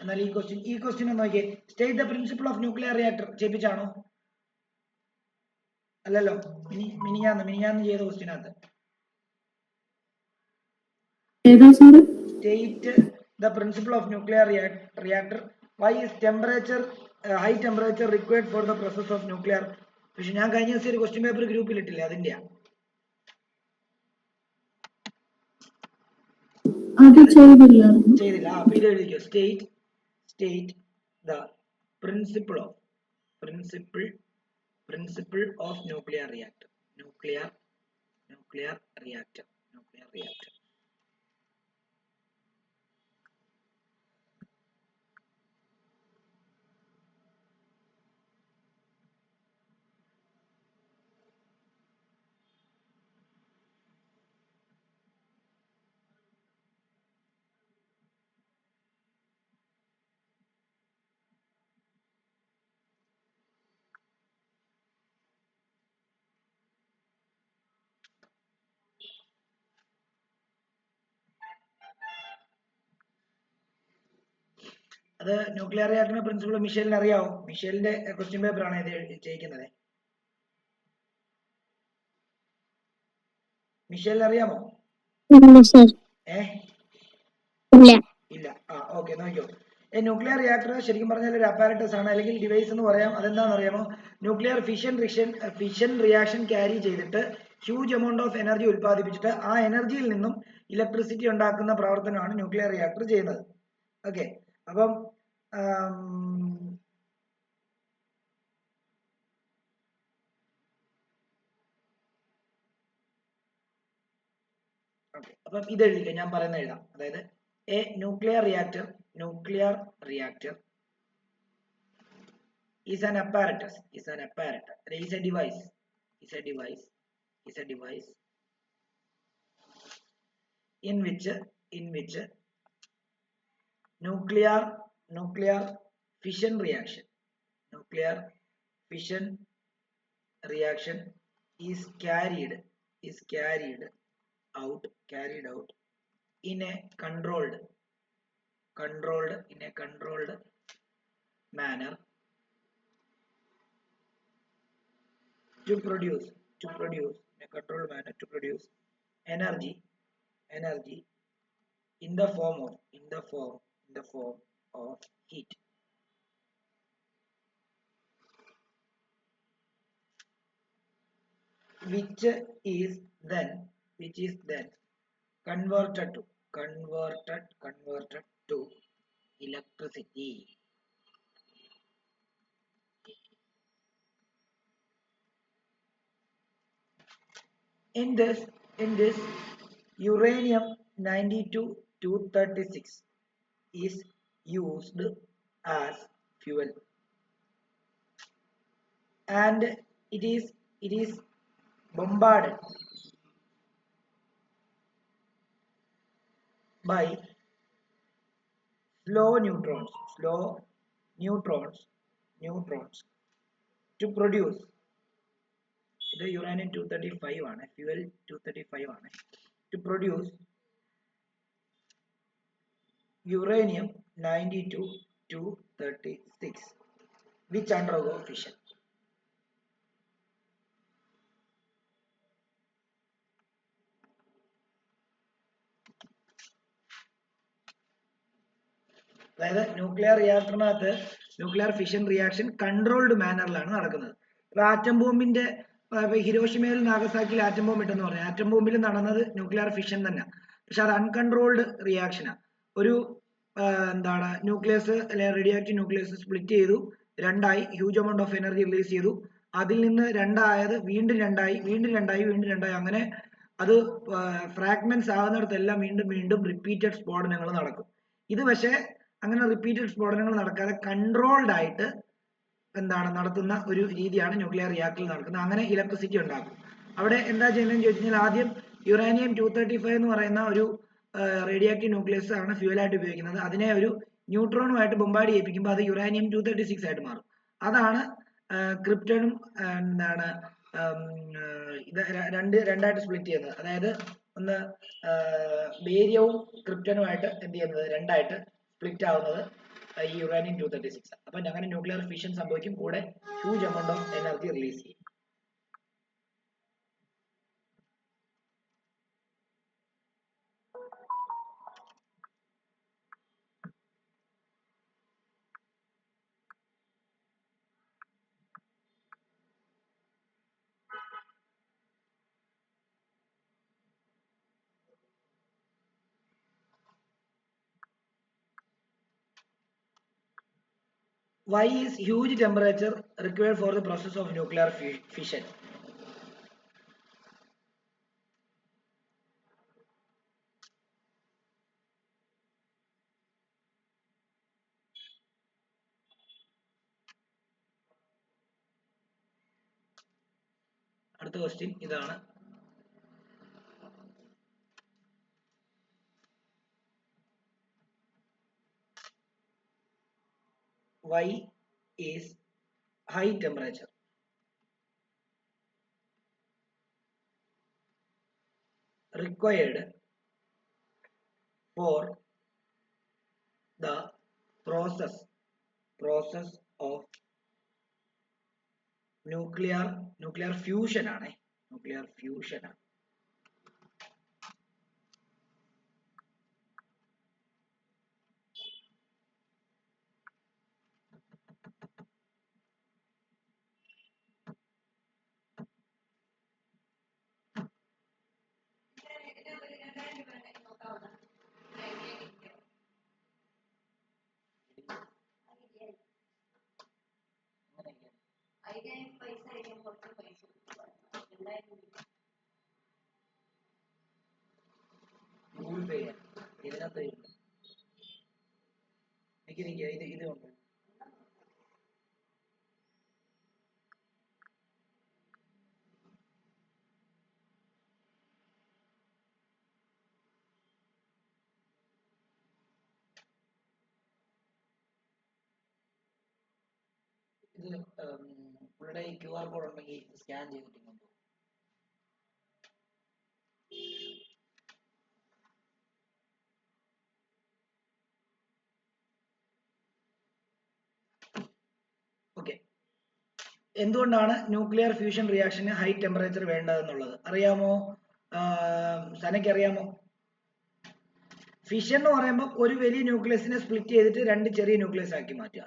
എന്നാൽ ഈ ക്വസ്റ്റ്യൻ ഒന്ന് നോക്കിയേ. State the principle of nuclear reactor ചെയ്യിപ്പിച്ചാണോ? അല്ലല്ലോ, മിനിഞ്ഞാന്ന് ചെയ്ത ക്വസ്റ്റ്യനകത്ത് state the principle of nuclear reactor. Why is high temperature required for the process of nuclear fission. ഞാൻ കഴിഞ്ഞ ദിവസം ഒരു ക്വസ്റ്റ്യൻ പേപ്പർ ഗ്രൂപ്പിൽ ഇട്ടില്ലേ, അതിന്റെയാ. ചെയ്തില്ല. അപ്പൊ ഇത് എഴുതിക്കോ. State the principle of nuclear reactor. അത് ന്യൂക്ലിയർ റിയാക്ടറിന്റെ പ്രിൻസിപ്പിൾ മിഷേലിന് അറിയാവോ? മിഷേലിന്റെ ക്വസ്റ്റ്യൻ പേപ്പർ ആണ് ഇത് ചെയ്യിക്കുന്നത്. മിഷേലിന് അറിയാമോ? ഇല്ല. ഓക്കെ, നോക്കിയോ. ന്യൂക്ലിയർ റിയാക്ടർ ശരിക്കും പറഞ്ഞാൽ ഒരു അപ്പാരറ്റസ് ആണ്, അല്ലെങ്കിൽ ഡിവൈസ് എന്ന് പറയാം. അതെന്താണെന്ന് അറിയാമോ? ന്യൂക്ലിയർ ഫിഷൻ റിയാക്ഷൻ ക്യാരി ചെയ്തിട്ട് ഹ്യൂജ് എമൗണ്ട് ഓഫ് എനർജി ഉൽപ്പാദിപ്പിച്ചിട്ട് ആ എനർജിയിൽ നിന്നും ഇലക്ട്രിസിറ്റി ഉണ്ടാക്കുന്ന പ്രവർത്തനമാണ് ന്യൂക്ലിയർ റിയാക്ടർ ചെയ്യുന്നത്. ഓക്കെ, അപ്പം ഇത് എഴുതിക്കാം, ഞാൻ പറയുന്നത് എഴുതാം. അതായത് A nuclear reactor is an apparatus, is a device in which nuclear fission reaction is carried out in a controlled manner to produce energy in the form of heat, which is then converted to electricity. In this uranium-92-236 is used as fuel, and it is bombarded by slow neutrons to produce. ഇത് uranium 235 ആണ്, fuel 235 ആണ്. To produce uranium 92-236 which undergo fission. അതായത് nuclear റിയാക്ടറിനകത്ത് nuclear fission reaction controlled മാനറിലാണ് നടക്കുന്നത്. ഇപ്പൊ atom ബോംബിന്റെ ഹിരോഷിമയിൽ നാഗസാക്കിയിൽ ആറ്റം ബോംബ് ഇട്ടെന്ന് പറഞ്ഞു. ആറ്റം ബോംബിൽ നടന്നത് ന്യൂക്ലിയർ ഫിഷൻ തന്നെ, പക്ഷെ അത് അൺകൺട്രോൾഡ് റിയാക്ഷനാണ്. ഒരു ന്യൂക്ലിയസ് അല്ലെങ്കിൽ റേഡിയോആക്റ്റീവ് ന്യൂക്ലിയസ് സ്പ്ലിറ്റ് ചെയ്തു, രണ്ടായി, huge amount of energy release ചെയ്തു. അതിൽ നിന്ന് രണ്ടായത് വീണ്ടും രണ്ടായി, അങ്ങനെ അത് ഫ്രാഗ്മെന്റ്സ് ആകുന്നിടത്തെല്ലാം വീണ്ടും റിപ്പീറ്റഡ് സ്ഫോടനങ്ങൾ നടക്കും. ഇത് പക്ഷേ അങ്ങനെ റിപ്പീറ്റഡ് സ്ഫോടനങ്ങൾ നടക്കാതെ കൺട്രോൾഡ് ആയിട്ട് നടത്തുന്ന ഒരു രീതിയാണ് ന്യൂക്ലിയർ റിയാക്ടറിൽ നടക്കുന്നത്. അങ്ങനെ ഇലക്ട്രിസിറ്റി ഉണ്ടാക്കും. അവിടെ എന്താ ചെയ്യുന്നതെന്ന് ചോദിച്ചു കഴിഞ്ഞാൽ ആദ്യം യുറേനിയം 235 എന്ന് പറയുന്ന ഒരു റേഡിയോആക്റ്റീവ് ന്യൂക്ലിയസ് ആണ് ഫ്യൂവലായിട്ട് ഉപയോഗിക്കുന്നത്. അതിനെ ഒരു ന്യൂട്രോണുമായിട്ട് ബൊമ്പാർഡ് ചെയ്യിപ്പിക്കുമ്പോൾ അത് യുറേനിയം 236 ആയിട്ട് മാറും. അതാണ് ക്രിപ്റ്റണും ഇത് രണ്ടായിട്ട് സ്പ്ലിറ്റ് ചെയ്യുന്നത്. അതായത് ഒന്ന് ബേരിയവും ക്രിപ്റ്റനുമായിട്ട് എന്ത് ചെയ്യുന്നത് രണ്ടായിട്ട് സ്പ്ലിറ്റ് ആവുന്നത് ഈ യുറാനിയം 236. അപ്പൊ അങ്ങനെ ന്യൂക്ലിയർ ഫിഷൻ സംഭവിക്കും, കൂടെ huge amount of energy release ചെയ്യും. Why is huge temperature required for the process of nuclear fission? അടുത്ത ക്വസ്റ്റ്യൻ ഇതാണ്. Why is high temperature required for the process of nuclear fusion ആണ്. nuclear fusion ആണ്. Google പേ ചെയ്യാം, ഇതിനകത്ത് ഇത് ഉണ്ട്. ഇത് പുള്ളിയുടെ ഈ QR കോഡ് ഉണ്ടെങ്കിൽ സ്കാൻ ചെയ്തിട്ട് കൊണ്ടുപോകും. ഓക്കെ, എന്തുകൊണ്ടാണ് ന്യൂക്ലിയർ ഫ്യൂഷൻ റിയാക്ഷന് ഹൈ ടെമ്പറേച്ചർ വേണ്ടതെന്നുള്ളത് അറിയാമോ? സനയ്ക്ക് അറിയാമോ? ഫിഷൻ എന്ന് പറയുമ്പോൾ ഒരു വലിയ ന്യൂക്ലിയസിനെ സ്പ്ലിറ്റ് ചെയ്തിട്ട് രണ്ട് ചെറിയ ന്യൂക്ലിയസ് ആക്കി മാറ്റുക,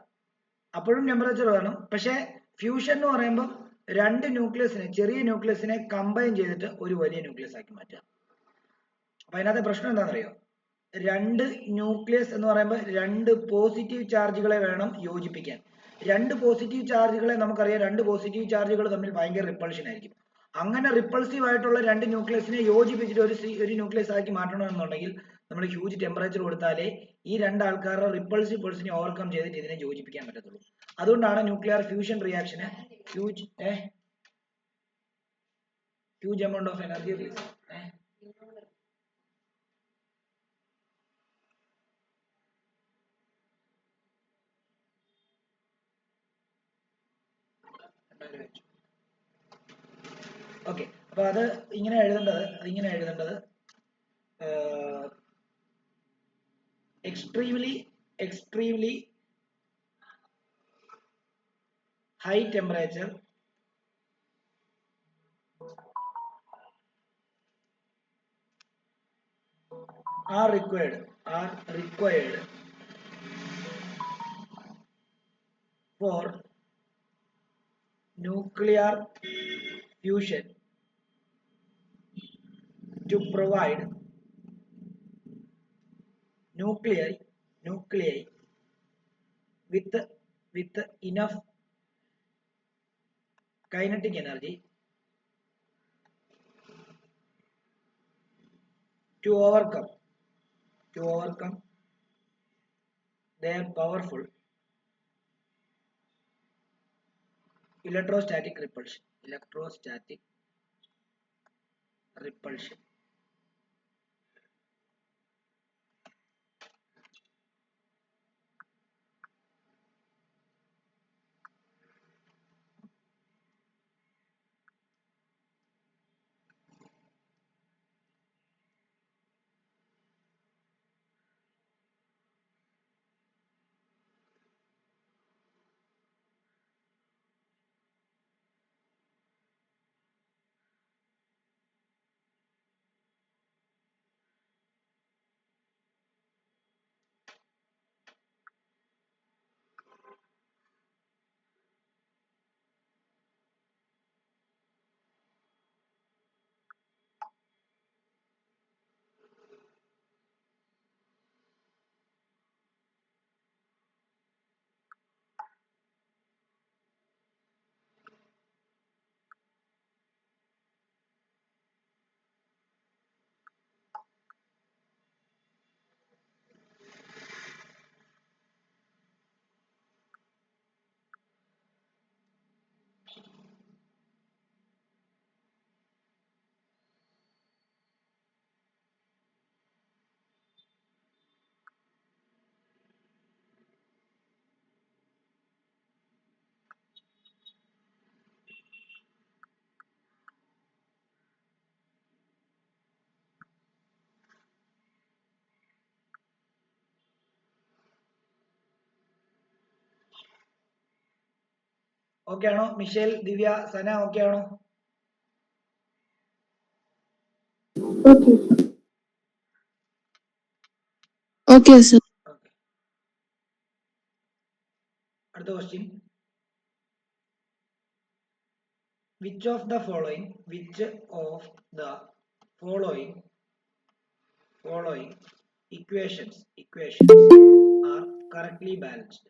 അപ്പോഴും ടെമ്പറേച്ചർ വേണം. പക്ഷേ ഫ്യൂഷൻ എന്ന് പറയുമ്പോൾ രണ്ട് ന്യൂക്ലിയസിനെ, ചെറിയ ന്യൂക്ലിയസിനെ കമ്പൈൻ ചെയ്തിട്ട് ഒരു വലിയ ന്യൂക്ലിയസ് ആക്കി മാറ്റുക. അപ്പൊ അതിനകത്തെ പ്രശ്നം എന്താണെന്നറിയോ? രണ്ട് ന്യൂക്ലിയസ് എന്ന് പറയുമ്പോൾ രണ്ട് പോസിറ്റീവ് ചാർജുകളെ വേണം യോജിപ്പിക്കാൻ. രണ്ട് പോസിറ്റീവ് ചാർജുകളെ നമുക്കറിയാം, രണ്ട് പോസിറ്റീവ് ചാർജുകൾ തമ്മിൽ ഭയങ്കര റിപ്പൾഷൻ ആയിരിക്കും. അങ്ങനെ റിപ്പൾസീവ് ആയിട്ടുള്ള രണ്ട് ന്യൂക്ലിയസിനെ യോജിപ്പിച്ചിട്ട് ഒരു ന്യൂക്ലിയസ് ആക്കി മാറ്റണമെന്നുണ്ടെങ്കിൽ നമ്മൾ ഹ്യൂജ് ടെമ്പറേച്ചർ കൊടുത്താലേ ഈ രണ്ട് ആൾക്കാരുടെ റിപ്പൾസീവ് ഫോഴ്സിനെ ഓവർകം ചെയ്തിട്ട് ഇതിനെ യോജിപ്പിക്കാൻ പറ്റത്തുള്ളൂ. അതുകൊണ്ടാണ് ന്യൂക്ലിയർ ഫ്യൂഷൻ റിയാക്ഷന് huge amount of energy release. Okay, അപ്പൊ അത് ഇങ്ങനെ എഴുതേണ്ടത് extremely high temperature are required for nuclear fusion to provide nuclei with enough kinetic energy to overcome their powerful electrostatic repulsion. Okay ആണോ? മിഷേൽ, ദിവ്യ, സന okay ആണോ? Okay, sir. Okay. അടുത്ത question. Which of the following equations are correctly balanced?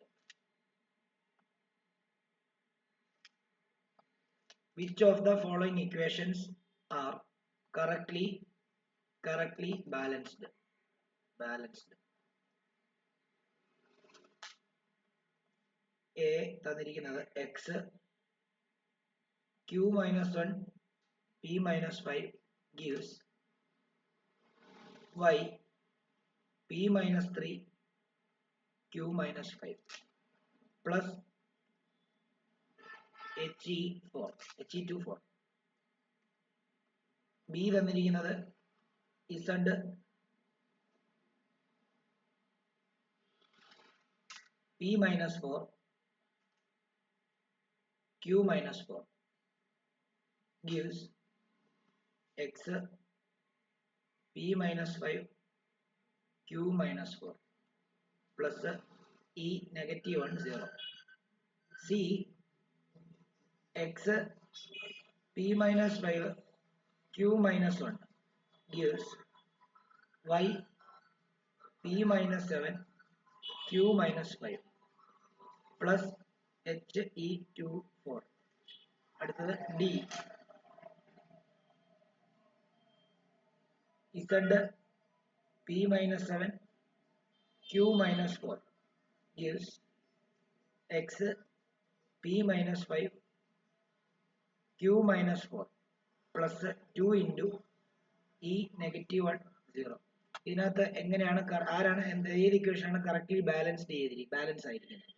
Which of the following equations are correctly balanced? A തന്നിരിക്കുന്നത് x q minus 1 p minus 5 gives y p minus 3 q minus 5 plus he24. B തന്നിരിക്കുന്നത് z p minus 4 q minus 4 gives x p minus 5 q minus 4 plus e negative 1 0. C x p minus 5 q minus 1 gives y p minus 7 q minus 5 plus he24. അടുത്തത് D. Z p minus 7 q minus 4 gives x p minus 5 q minus 4 plus 2 into e negative 1 0. ഇതിനകത്ത് എങ്ങനെയാണ് ആരാണ് ഏത് equation ആണ് correctly balance ആയിരിക്കുന്നത്?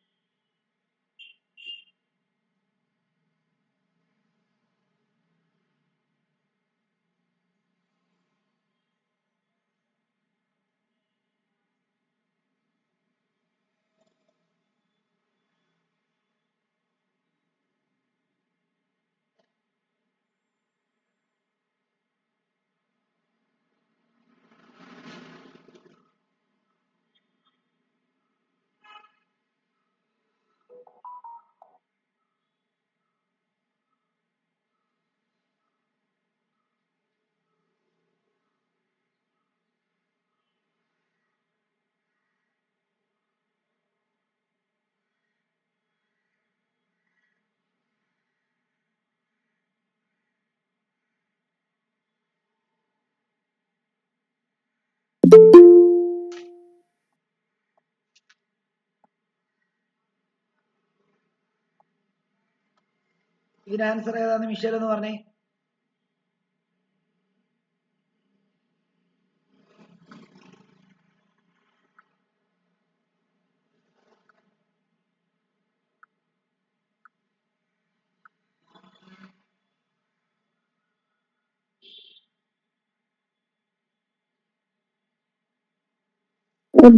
ഇതിന് answer ഏതാന്ന് Michel എന്ന് പറഞ്ഞേ.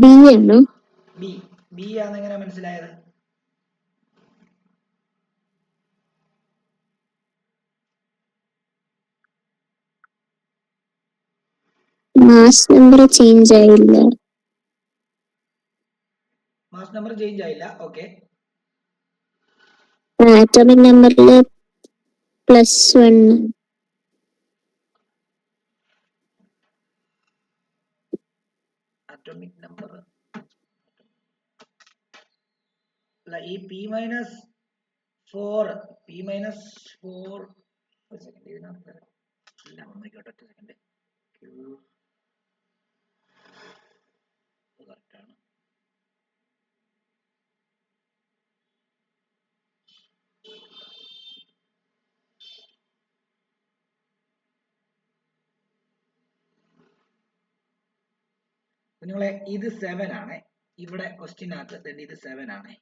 B ആണോ? ബി ആണെന്ന് എങ്ങനെ മനസ്സിലായത്? മാസ് നമ്പർ ചേഞ്ച് ആയില്ല. മാസ് നമ്പർ ചേഞ്ച് ആയില്ല. ഓക്കെ. ആറ്റോമിക് നമ്പറിൽ +1. ആറ്റോമിക് നമ്പർ അല്ല, ഈ p മൈനസ് 4 ഒരു സെക്കൻഡ്, ഇതിനകത്ത് എല്ലാം നോക്കിക്കോട്ടെ. ഒറ്റ സെക്കൻഡ്. കറക്റ്റ് ആണ്. നിങ്ങളെ ഇത് 7 ആണ്. ഇവിടെ ക്വസ്റ്റ്യനകത്ത് ഇത് 7 ആണ്.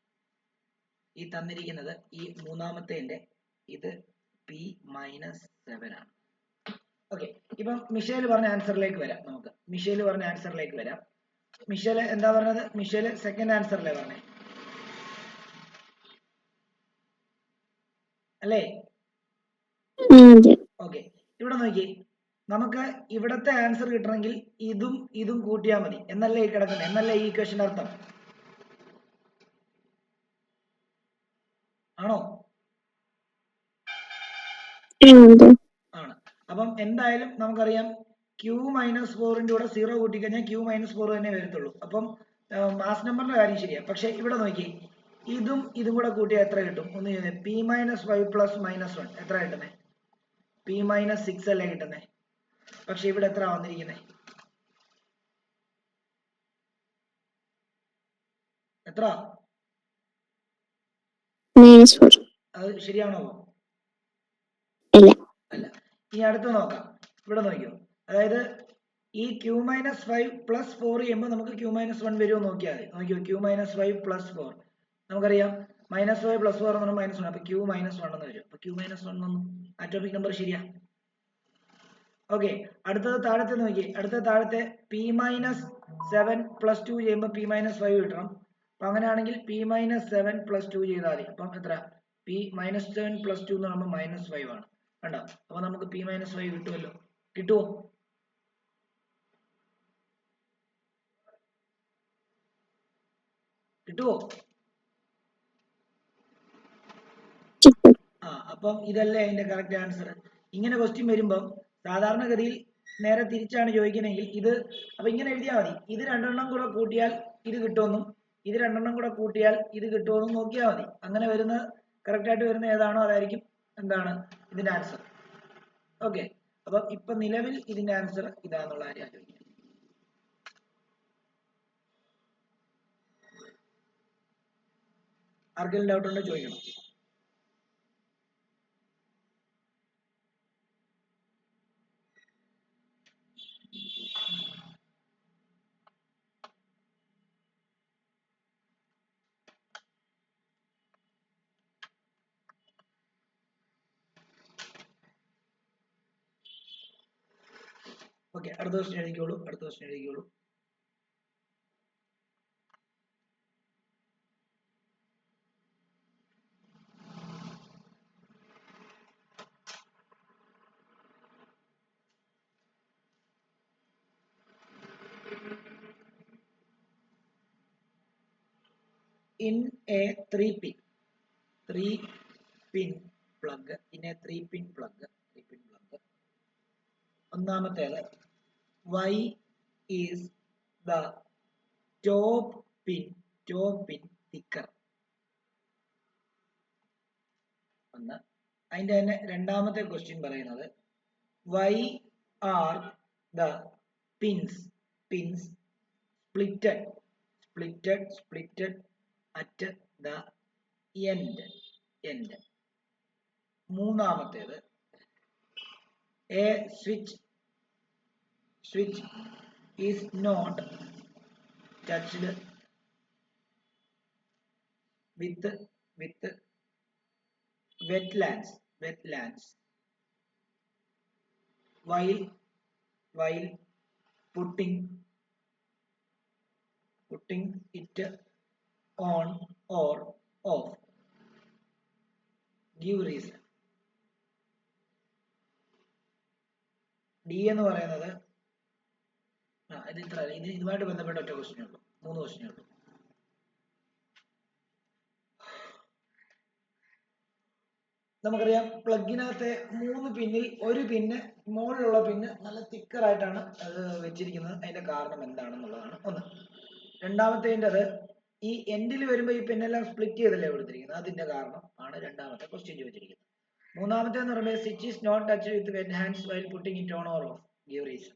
ഈ തന്നിരിക്കുന്നത് ഈ മൂന്നാമത്തേന്റെ ഇത് p മൈനസ് 7 ആണ്. ഓക്കെ. ഇപ്പം മിഷേൽ പറഞ്ഞ ആൻസറിലേക്ക് വരാം. മിഷേൽ എന്താ പറഞ്ഞത്? മിഷേൽ സെക്കൻഡ് ആൻസറിലേ പറഞ്ഞേ. അല്ലേ? അതെ. ഓക്കെ, ഇവിടെ നോക്കി, നമുക്ക് ഇവിടത്തെ ആൻസർ കിട്ടണമെങ്കിൽ ഇതും ഇതും കൂട്ടിയാൽ മതി എന്നല്ലേ ഈ കിടക്കുന്നത്, എന്നല്ലേ ഈ ഇക്വേഷന്റെ അർത്ഥം? ആണോ? അതെ. ആണ്. അപ്പം എന്തായാലും നമുക്കറിയാം Q-4ന്റെ കൂടെ 0 കൂട്ടിക്കഴിഞ്ഞാൽ Q-4 തന്നെ വരത്തുള്ളൂ. അപ്പം മാസ് നമ്പറിന്റെ കാര്യം ശരിയാ. പക്ഷെ ഇവിടെ നോക്കി, ഇതും ഇതും കൂടെ കൂട്ടിയാൽ എത്ര കിട്ടും? ഒന്ന് ചെയ്തേ. P-5 പ്ലസ് -1 എത്ര കിട്ടുന്നേ? P-6 അല്ലേ കിട്ടുന്നേ? പക്ഷെ ഇവിടെ എത്ര വന്നിരിക്കുന്നേ? എത്ര? -4. അത് ശരിയാണോ? അല്ല. അല്ല. ഇനി അടുത്ത് നോക്കാം. ഇവിടെ നോക്കിയോ, അതായത് ഈ Q-5 പ്ലസ് 4 ചെയ്യുമ്പോൾ നമുക്ക് Q-1 വരുമോ നോക്കിയാൽ മതി. നോക്കിയോ, Q-5 പ്ലസ് 4 നമുക്കറിയാം -5 പ്ലസ് 4 എന്ന് പറഞ്ഞാൽ -1, അപ്പൊ Q-1 എന്ന് വരും. അപ്പൊ Q-1 വന്നു, ആറ്റോമിക് നമ്പർ ശരിയാ. ഓക്കെ, അടുത്തത് താഴത്തെ നോക്കി, അടുത്ത താഴത്തെ P-7 പ്ലസ് 2 ചെയ്യുമ്പോൾ P-5 കിട്ടണം. അപ്പൊ അങ്ങനെയാണെങ്കിൽ P-7 പ്ലസ് 2 ചെയ്താൽ മതി. അപ്പം എത്ര? P-7 പ്ലസ് 2 എന്ന് പറയുമ്പോൾ -5 ആണ്. കണ്ടോ? അപ്പൊ നമുക്ക് P-5 കിട്ടുമല്ലോ. കിട്ടുമോ? കിട്ടുമോ? അപ്പം ഇതല്ലേ അതിന്റെ കറക്റ്റ് ആൻസർ. ഇങ്ങനെ ക്വസ്റ്റ്യൻ വരുമ്പം സാധാരണഗതിയിൽ നേരെ തിരിച്ചാണ് ചോദിക്കണമെങ്കിൽ ഇത്, അപ്പൊ ഇങ്ങനെ എഴുതിയാൽ മതി. ഇത് രണ്ടെണ്ണം കൂടെ കൂട്ടിയാൽ ഇത് കിട്ടുമെന്നും ഇത് രണ്ടെണ്ണം കൂടെ കൂട്ടിയാൽ ഇത് കിട്ടുമെന്നും നോക്കിയാൽ മതി. അങ്ങനെ വരുന്ന കറക്റ്റ് ആയിട്ട് വരുന്ന ഏതാണോ അതായിരിക്കും എന്താണ് ഇതിന്റെ ആൻസർ. ഓക്കെ, അപ്പൊ ഇപ്പൊ നിലവിൽ ഇതിന്റെ ആൻസർ ഇതാന്നുള്ള കാര്യം ആലോചിക്കുക. ആർക്കെങ്കിലും ഡൗട്ട് ഉണ്ടോ ചോദിക്കണം. ഓക്കെ, അടുത്ത ക്വസ്റ്റ്യൻ എഴുതിക്കോളൂ. അടുത്ത question എഴുതിക്കോളൂ. In a 3-pin plug, ഒന്നാമത്തേത് Y is the top pin thicker. ഒന്ന്. അതിന്റെ തന്നെ രണ്ടാമത്തെ ക്വസ്റ്റ്യൻ പറയുന്നത് Why are the pins splitted at the end. മൂന്നാമത്തേത് a switch is not touched with wetlands while putting it on or off. Give reason. D എന്ന് പറയുന്നത് ഇത് ഇത്ര, ഇതുമായിട്ട് ബന്ധപ്പെട്ട ഒറ്റ ക്വസ്റ്റ്യൻ ഉള്ളൂ. 3 ക്വസ്റ്റ്യൻ ഉള്ളൂ. നമുക്കറിയാം പ്ലഗിനകത്തെ 3 പിന്നിൽ ഒരു പിന്ന്, മുകളിലുള്ള പിന്ന് നല്ല തിക്കറായിട്ടാണ് അത് വെച്ചിരിക്കുന്നത്. അതിന്റെ കാരണം എന്താണെന്നുള്ളതാണ് ഒന്ന്. രണ്ടാമത്തേത് ഈ എൻഡിൽ വരുമ്പോൾ ഈ പിന്നെല്ലാം സ്പ്ലിറ്റ് ചെയ്തല്ലേ കൊടുത്തിരിക്കുന്നത്, അതിന്റെ കാരണം ആണ് രണ്ടാമത്തെ ക്വസ്റ്റ്യൻ ചോദിച്ചിരിക്കുന്നത്. മൂന്നാമത്തേന്ന് പറയുമ്പോൾ switch is not touch with wet hands while putting it on or off. Give reason.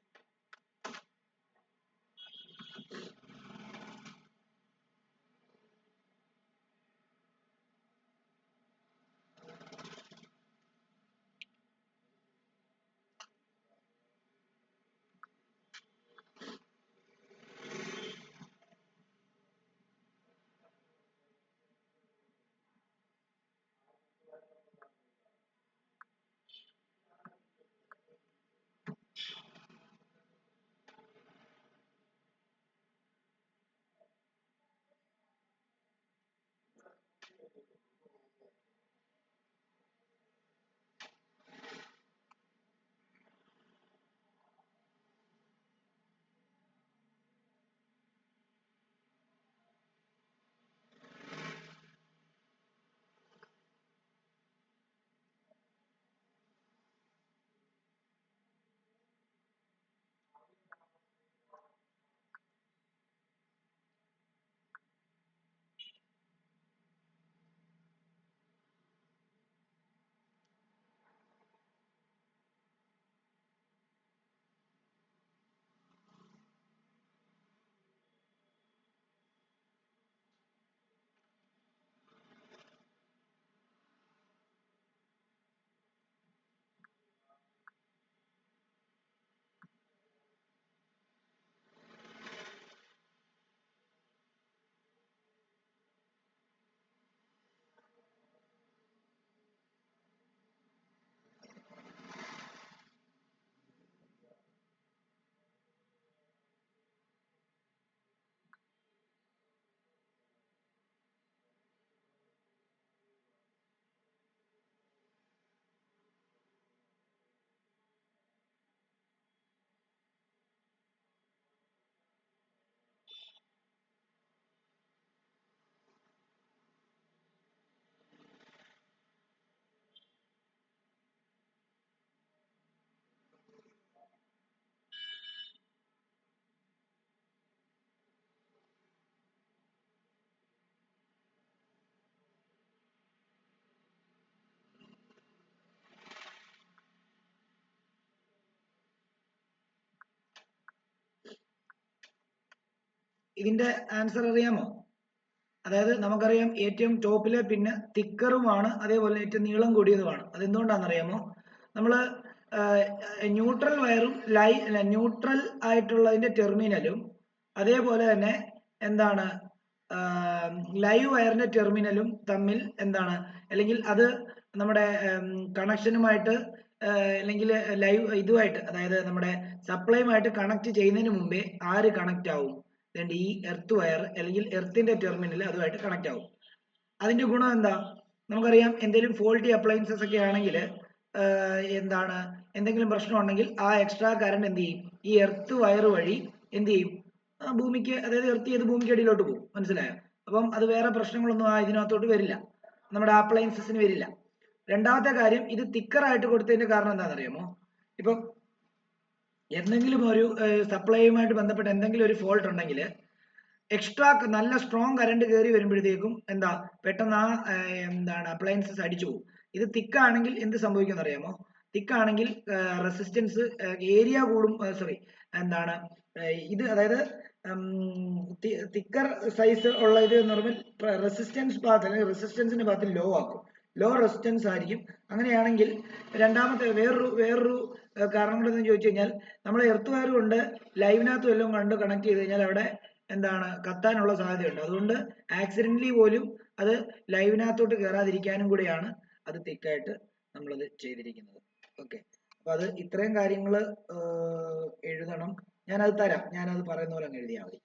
ഇതിന്റെ ആൻസർ അറിയാമോ? അതായത് നമുക്കറിയാം ഏറ്റവും ടോപ്പിലെ പിന്നെ തിക്കറുമാണ്, അതേപോലെ ഏറ്റവും നീളം കൂടിയതുമാണ്. അതെന്തുകൊണ്ടാണെന്നറിയാമോ? നമ്മൾ ന്യൂട്രൽ വയറും ന്യൂട്രൽ ആയിട്ടുള്ളതിന്റെ ടെർമിനലും അതേപോലെ തന്നെ എന്താണ് ലൈവ് വയറിന്റെ ടെർമിനലും തമ്മിൽ എന്താണ്, അല്ലെങ്കിൽ അത് നമ്മുടെ കണക്ഷനുമായിട്ട് അല്ലെങ്കിൽ ലൈവ് ഇതുമായിട്ട്, അതായത് നമ്മുടെ സപ്ലൈയുമായിട്ട് കണക്ട് ചെയ്യുന്നതിന് മുമ്പേ ആര് കണക്ട് ആവും? ഈ എർത്ത് വയർ അല്ലെങ്കിൽ എർത്തിന്റെ ടെർമിനൽ അതുമായിട്ട് കണക്ട് ആവും. അതിന്റെ ഗുണം എന്താ? നമുക്കറിയാം എന്തെങ്കിലും ഫോൾട്ടി അപ്ലയൻസസ് ഒക്കെ ആണെങ്കിൽ എന്താണ്, എന്തെങ്കിലും പ്രശ്നം ഉണ്ടെങ്കിൽ ആ എക്സ്ട്രാ കറണ്ട് എന്ത് ചെയ്യും? ഈ എർത്ത് വയർ വഴി എന്ത് ചെയ്യും? ഭൂമിക്ക്, അതായത് എർത്ത് ചെയ്ത് ഭൂമിക്ക് അടിയിലോട്ട് പോകും. മനസ്സിലായോ? അപ്പം അത് വേറെ പ്രശ്നങ്ങളൊന്നും ഇതിനകത്തോട്ട് വരില്ല, നമ്മുടെ അപ്ലയൻസസിന് വരില്ല. രണ്ടാമത്തെ കാര്യം, ഇത് തിക്കറായിട്ട് കൊടുത്തതിന്റെ കാരണം എന്താണെന്നറിയാമോ? ഇപ്പം എന്തെങ്കിലും ഒരു സപ്ലൈയുമായിട്ട് ബന്ധപ്പെട്ട് എന്തെങ്കിലും ഒരു ഫോൾട്ട് ഉണ്ടെങ്കിൽ എക്സ്ട്രാ നല്ല സ്ട്രോങ് കറണ്ട് കയറി വരുമ്പോഴത്തേക്കും എന്താ, പെട്ടെന്ന് ആ എന്താണ് അപ്ലയൻസസ് അടിച്ചു പോകും. ഇത് തിക്കാണെങ്കിൽ എന്ത് സംഭവിക്കുമെന്ന് അറിയാമോ? തിക്കാണെങ്കിൽ റെസിസ്റ്റൻസ് ഏരിയ കൂടും, സോറി എന്താണ് ഇത്, അതായത് തിക്കർ സൈസ് ഉള്ള ഇത് എന്ന് പറയുമ്പോൾ റെസിസ്റ്റൻസ് ഭാഗത്ത് അല്ലെങ്കിൽ റെസിസ്റ്റൻസിന്റെ ഭാഗത്ത് ലോ ആക്കും, ലോ റെസിസ്റ്റൻസ് ആയിരിക്കും. അങ്ങനെയാണെങ്കിൽ രണ്ടാമത്തെ വേറൊരു കാരണം കൂടെ എന്ന് ചോദിച്ചു കഴിഞ്ഞാൽ, നമ്മൾ എർത്ത് വയർ കൊണ്ട് ലൈവിനകത്തും എല്ലാം കണ്ട് കണക്ട് ചെയ്ത് കഴിഞ്ഞാൽ അവിടെ എന്താണ് കത്താനുള്ള സാധ്യതയുണ്ട്. അതുകൊണ്ട് ആക്സിഡന്റലി പോലും അത് ലൈവിനകത്തോട്ട് കയറാതിരിക്കാനും കൂടെയാണ് അത് തിക്കായിട്ട് നമ്മളത് ചെയ്തിരിക്കുന്നത്. ഓക്കെ, അപ്പൊ അത് ഇത്രയും കാര്യങ്ങൾ എഴുതണം. ഞാനത് തരാം, ഞാനത് പറയുന്ന പോലെ അങ്ങ് എഴുതിയാൽ മതി.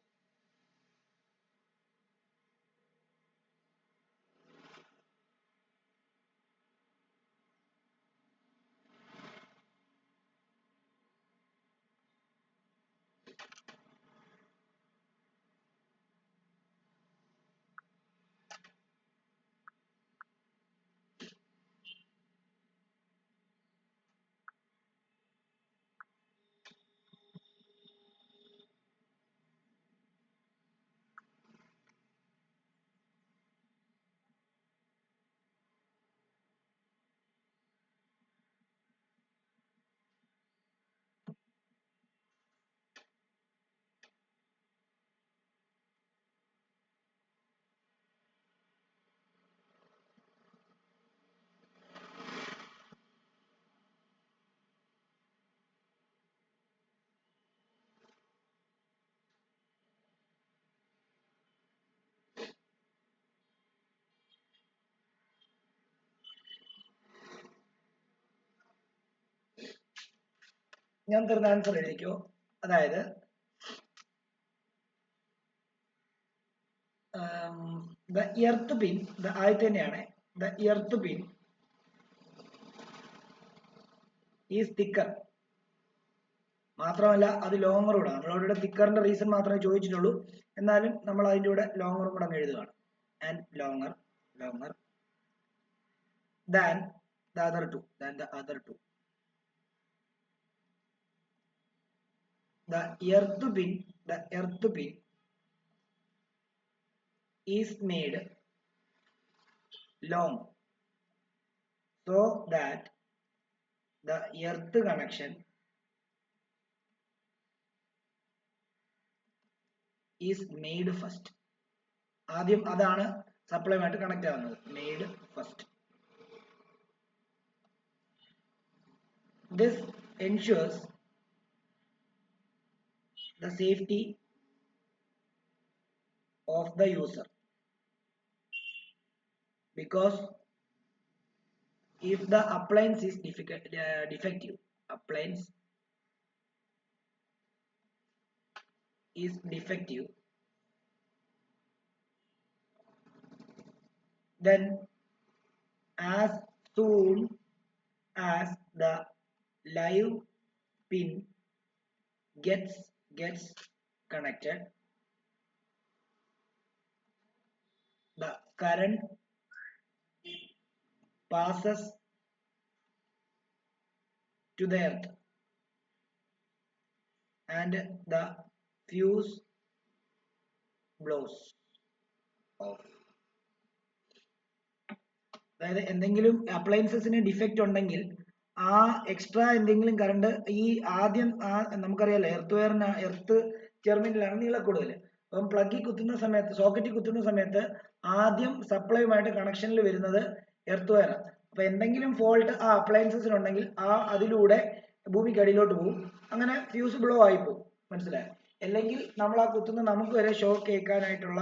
ഞാൻ തരുന്ന ആൻസർ എഴുതിക്കോ. അതായത് ദ എർത്ത് പിൻ, ആദ്യത്തെ തന്നെയാണ്, the earth pin is thicker. മാത്രമല്ല അത് ലോങ്ങർ കൂടെ. നമ്മളവിടെ തിക്കറിന്റെ റീസൺ മാത്രമേ ചോദിച്ചിട്ടുള്ളൂ, എന്നാലും നമ്മൾ അതിന്റെ കൂടെ ലോങ്ങറും കൂടെ അങ്ങ് എഴുതുകയാണ്. And longer than the other two. The earth pin is made long so that the earth connection is made first. ആദ്യം അതാണ് സപ്ലൈയുമായിട്ട് കണക്ട് ആവുന്നത്, made first. This ensures the safety of the user, because if the appliance is defective, then as soon as the live pin gets connected, the current passes to the earth and the fuse blows off. അതായത് എന്തെങ്കിലും അപ്ലയൻസസിന് defect ഉണ്ടെങ്കിൽ ആ extra എന്തെങ്കിലും current ഈ ആദ്യം നമുക്കറിയാലോ earth ടെർമിനലാണ് നീളം കൂടുതൽ, അപ്പം പ്ലഗിൽ കുത്തുന്ന സമയത്ത്, സോക്കറ്റിൽ കുത്തുന്ന സമയത്ത് ആദ്യം സപ്ലൈയുമായിട്ട് കണക്ഷനിൽ വരുന്നത് എർത്ത് വയറാണ്. അപ്പൊ എന്തെങ്കിലും ഫോൾട്ട് ആ അപ്ലയൻസസിലുണ്ടെങ്കിൽ അതിലൂടെ ഭൂമിക്കടിയിലോട്ട് പോകും, അങ്ങനെ ഫ്യൂസ് ബ്ലോ ആയി പോകും. മനസ്സിലായോ? അല്ലെങ്കിൽ നമ്മൾ ആ കുത്തുന്ന നമുക്ക് വരെ ഷോക്ക് കേൾക്കാനായിട്ടുള്ള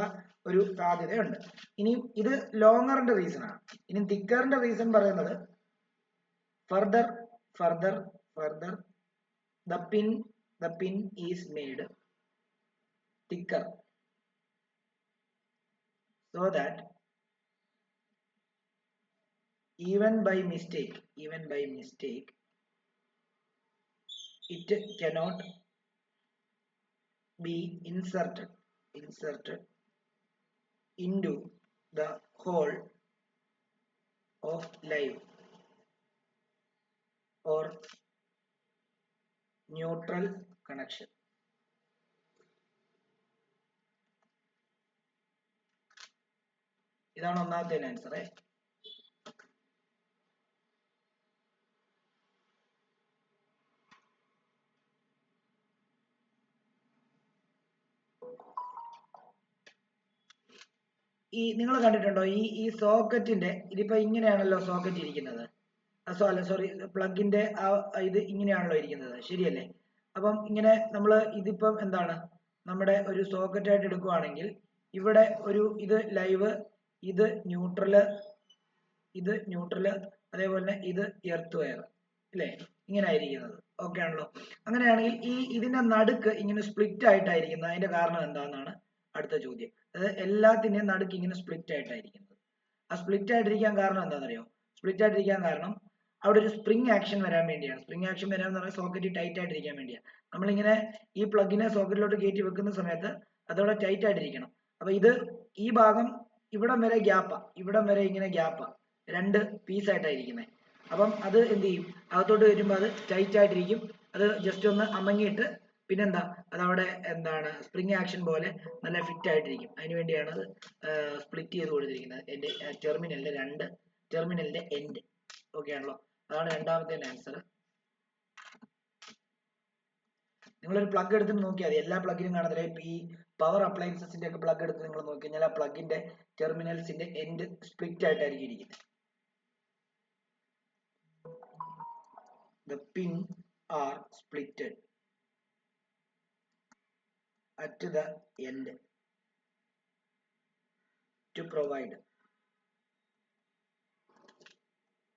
ഒരു സാധ്യതയുണ്ട്. ഇനി ഇത് ലോങ്ങറിന്റെ റീസൺ ആണ്. ഇനി തിക്കറിന്റെ റീസൺ പറയുന്നത് further the pin is made thicker so that even by mistake it cannot be inserted into the hole of live or neutral connection. ഇതാണ് ഒന്നാമത്തെ ആൻസർ. ഈ നിങ്ങൾ കണ്ടിട്ടുണ്ടോ ഈ സോക്കറ്റിന്റെ ഇതിപ്പോ ഇങ്ങനെയാണല്ലോ സോക്കറ്റ് ഇരിക്കുന്നത്, സോറി പ്ലഗിന്റെ ഇത് ഇങ്ങനെയാണല്ലോ ഇരിക്കുന്നത്, ശരിയല്ലേ? അപ്പം ഇങ്ങനെ നമ്മൾ ഇതിപ്പം എന്താണ് നമ്മുടെ ഒരു സോക്കറ്റ് ആയിട്ട് എടുക്കുവാണെങ്കിൽ ഇവിടെ ഒരു ഇത് ലൈവ്, ഇത് ന്യൂട്രല്, അതേപോലെ തന്നെ ഇത് എർത്ത് വയർ, അല്ലേ? ഇങ്ങനെ ആയിരിക്കുന്നത്. ഓക്കെ ആണല്ലോ? അങ്ങനെയാണെങ്കിൽ ഇതിന്റെ നടുക്ക് ഇങ്ങനെ സ്പ്ലിറ്റ് ആയിട്ടായിരിക്കുന്നത്, അതിന്റെ കാരണം എന്താണെന്നാണ് അടുത്ത ചോദ്യം. അതായത് എല്ലാത്തിന്റെയും നടുക്ക് ഇങ്ങനെ സ്പ്ലിറ്റ് ആയിട്ടായിരിക്കുന്നത്. ആ സ്പ്ലിറ്റ് ആയിട്ടിരിക്കാൻ കാരണം എന്താണെന്നറിയോ? സ്പ്ലിറ്റ് ആയിട്ടിരിക്കാൻ കാരണം അവിടെ ഒരു സ്പ്രിംഗ് ആക്ഷൻ വരാൻ വേണ്ടിയാണ്. സ്പ്രിംഗ് ആക്ഷൻ വരാന്ന് പറഞ്ഞാൽ സോക്കറ്റ് ടൈറ്റ് ആയിട്ടിരിക്കാൻ വേണ്ടിയാണ്. നമ്മളിങ്ങനെ ഈ പ്ലഗിനെ സോക്കറ്റിലോട്ട് കയറ്റി വെക്കുന്ന സമയത്ത് അതവിടെ ടൈറ്റ് ആയിട്ടിരിക്കണം. അപ്പൊ ഈ ഭാഗം ഇവിടം വരെ ഗ്യാപ്പാ, ഇവിടം വരെ ഇങ്ങനെ ഗ്യാപ്പാ, രണ്ട് പീസ് ആയിട്ടായിരിക്കുന്നത്. അപ്പം അത് എന്ത് ചെയ്യും? അകത്തോട്ട് വരുമ്പോൾ അത് ടൈറ്റ് ആയിട്ടിരിക്കും. അത് ജസ്റ്റ് ഒന്ന് അമങ്ങിയിട്ട് പിന്നെന്താ അതവിടെ എന്താണ് സ്പ്രിംഗ് ആക്ഷൻ പോലെ നല്ല ഫിറ്റ് ആയിട്ടിരിക്കും. അതിന് വേണ്ടിയാണ് അത് സ്പ്ലിറ്റ് ചെയ്ത് കൊടുത്തിരിക്കുന്നത്. എന്റെ ടെർമിനലിന്റെ എൻഡ്. ഓക്കെ ആണല്ലോ? അതാണ് രണ്ടാമത്തെ ആൻസർ. നിങ്ങളൊരു പ്ലഗ് എടുത്ത് നോക്കിയാൽ മതി, എല്ലാ പ്ലഗിനും കാണത്തില്ല. ഈ പവർ അപ്ലയൻസസിന്റെ ഒക്കെ പ്ലഗ് എടുത്ത് നിങ്ങൾ നോക്കി കഴിഞ്ഞാൽ ആ പ്ലഗിന്റെ ടെർമിനൽസിന്റെ എൻഡ് സ്പ്ലിറ്റ് ആയിട്ടായിരിക്കും ഇരിക്കുന്നത്. The pin are splitted at the end to provide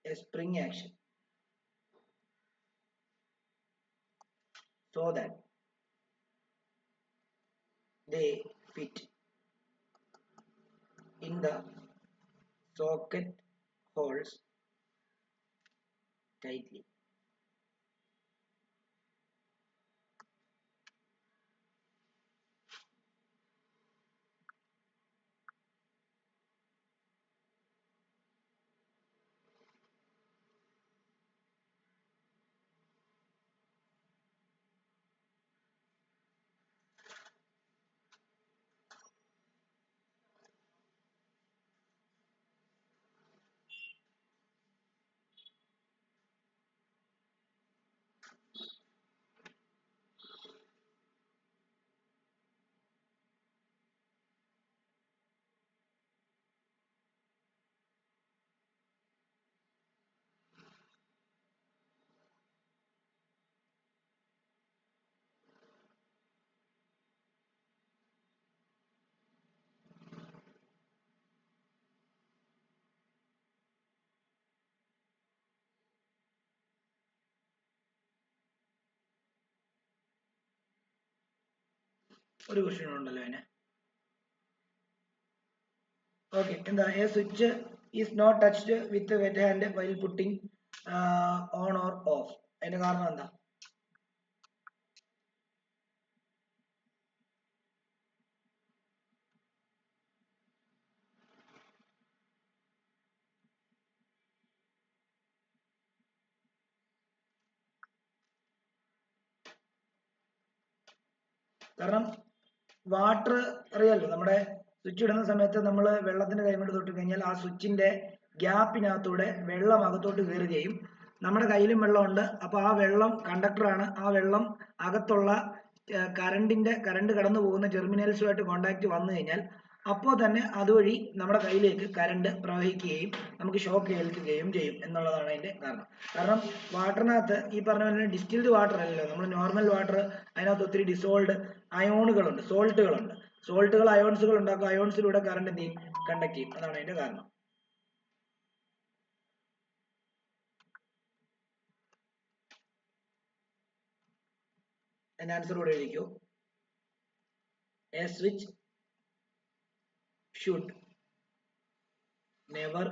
a spring action so that they fit in the socket holes tightly. ഒരു ക്വസ്റ്റ്യൻ ഉണ്ടല്ലോ അതിന്. ഓക്കെ, എന്താ a switch is not touched with wet hand while putting on or off. അതിന്റെ കാരണം എന്താ? കാരണം water അറിയാലോ, നമ്മുടെ സ്വിച്ച് ഇടുന്ന സമയത്ത് നമ്മൾ വെള്ളത്തിന്റെ കൈകൊണ്ട് തൊട്ട് കഴിഞ്ഞാൽ ആ സ്വിച്ചിന്റെ ഗ്യാപ്പിനകത്തൂടെ വെള്ളം അകത്തോട്ട് കയറുകയും നമ്മുടെ കയ്യിലും വെള്ളമുണ്ട്. അപ്പൊ ആ വെള്ളം കണ്ടക്ടറാണ്, ആ വെള്ളം അകത്തുള്ള കറണ്ട് കടന്നു പോകുന്ന ടെർമിനൽസുമായിട്ട് കോണ്ടാക്ട് വന്നു കഴിഞ്ഞാൽ അപ്പോൾ തന്നെ അതുവഴി നമ്മുടെ കയ്യിലേക്ക് കറണ്ട് പ്രവഹിക്കുകയും നമുക്ക് ഷോക്ക് ഏൽക്കുകയും ചെയ്യും എന്നുള്ളതാണ് അതിന്റെ കാരണം വാട്ടറിനകത്ത് ഈ പറഞ്ഞ പോലെ ഡിസ്റ്റിൽഡ് വാട്ടർ അല്ലല്ലോ, നമ്മൾ നോർമൽ വാട്ടർ അതിനകത്ത് ഒത്തിരി ഡിസോൾഡ് അയോണുകളുണ്ട്, സോൾട്ടുകൾ അയോൺസുകൾ ഉണ്ടാക്കും, അയോൺസിലൂടെ കറണ്ട് എന്ത് ചെയ്യും, കണ്ടക്ട് ചെയ്യും. അതാണ് അതിന്റെ കാരണം. അതിന്റെ ആൻസർ കൂടെ എഴുതിക്കോ. A switch should never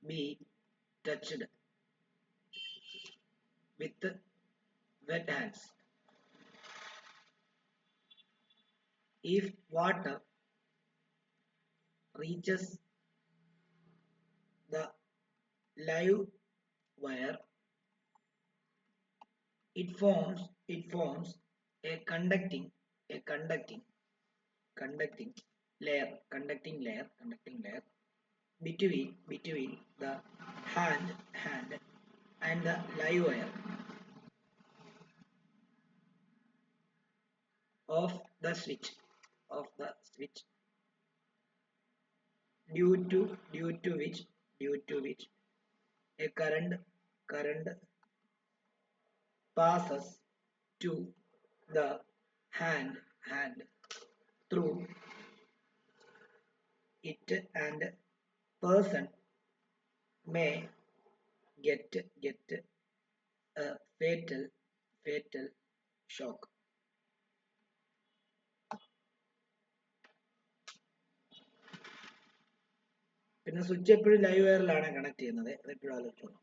be touched with wet hands. If water reaches the live wire, it forms a conducting layer between the hand and the live wire of the switch due to which a current passes to the hand through it, and person may get a fatal shock. പിന്നെ switch എപ്പോഴും live വയറിലാണ് connect ചെയ്യുന്നത്, അതെപ്പോഴും ആലോചിച്ചോളൂ.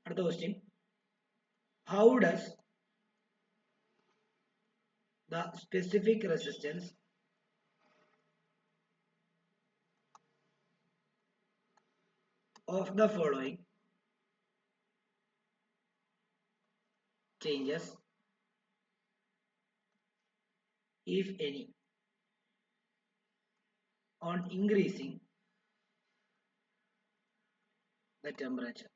അടുത്ത question, how does the specific resistance of the following changes, if any, on increasing the temperature?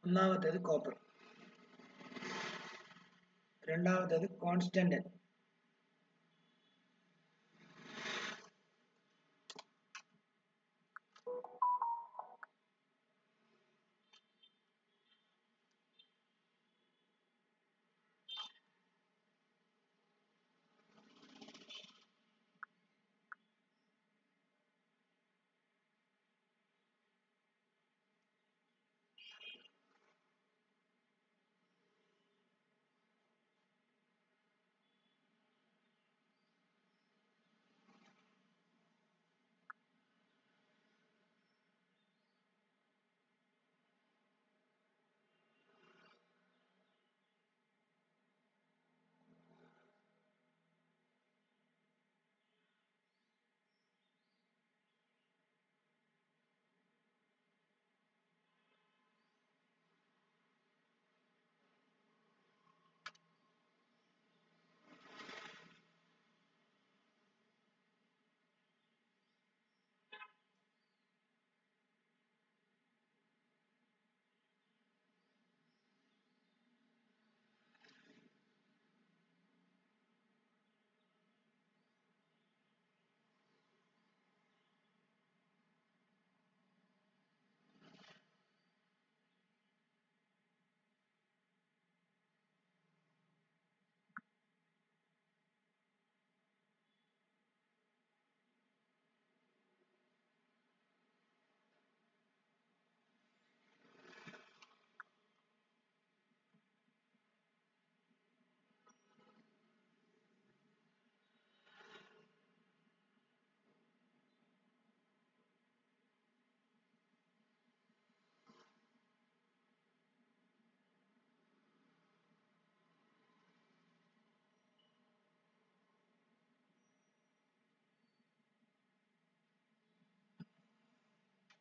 ഒന്നാമത്തേത് copper, രണ്ടാമത്തേത് constant,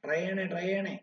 try ചെയ്യണേ.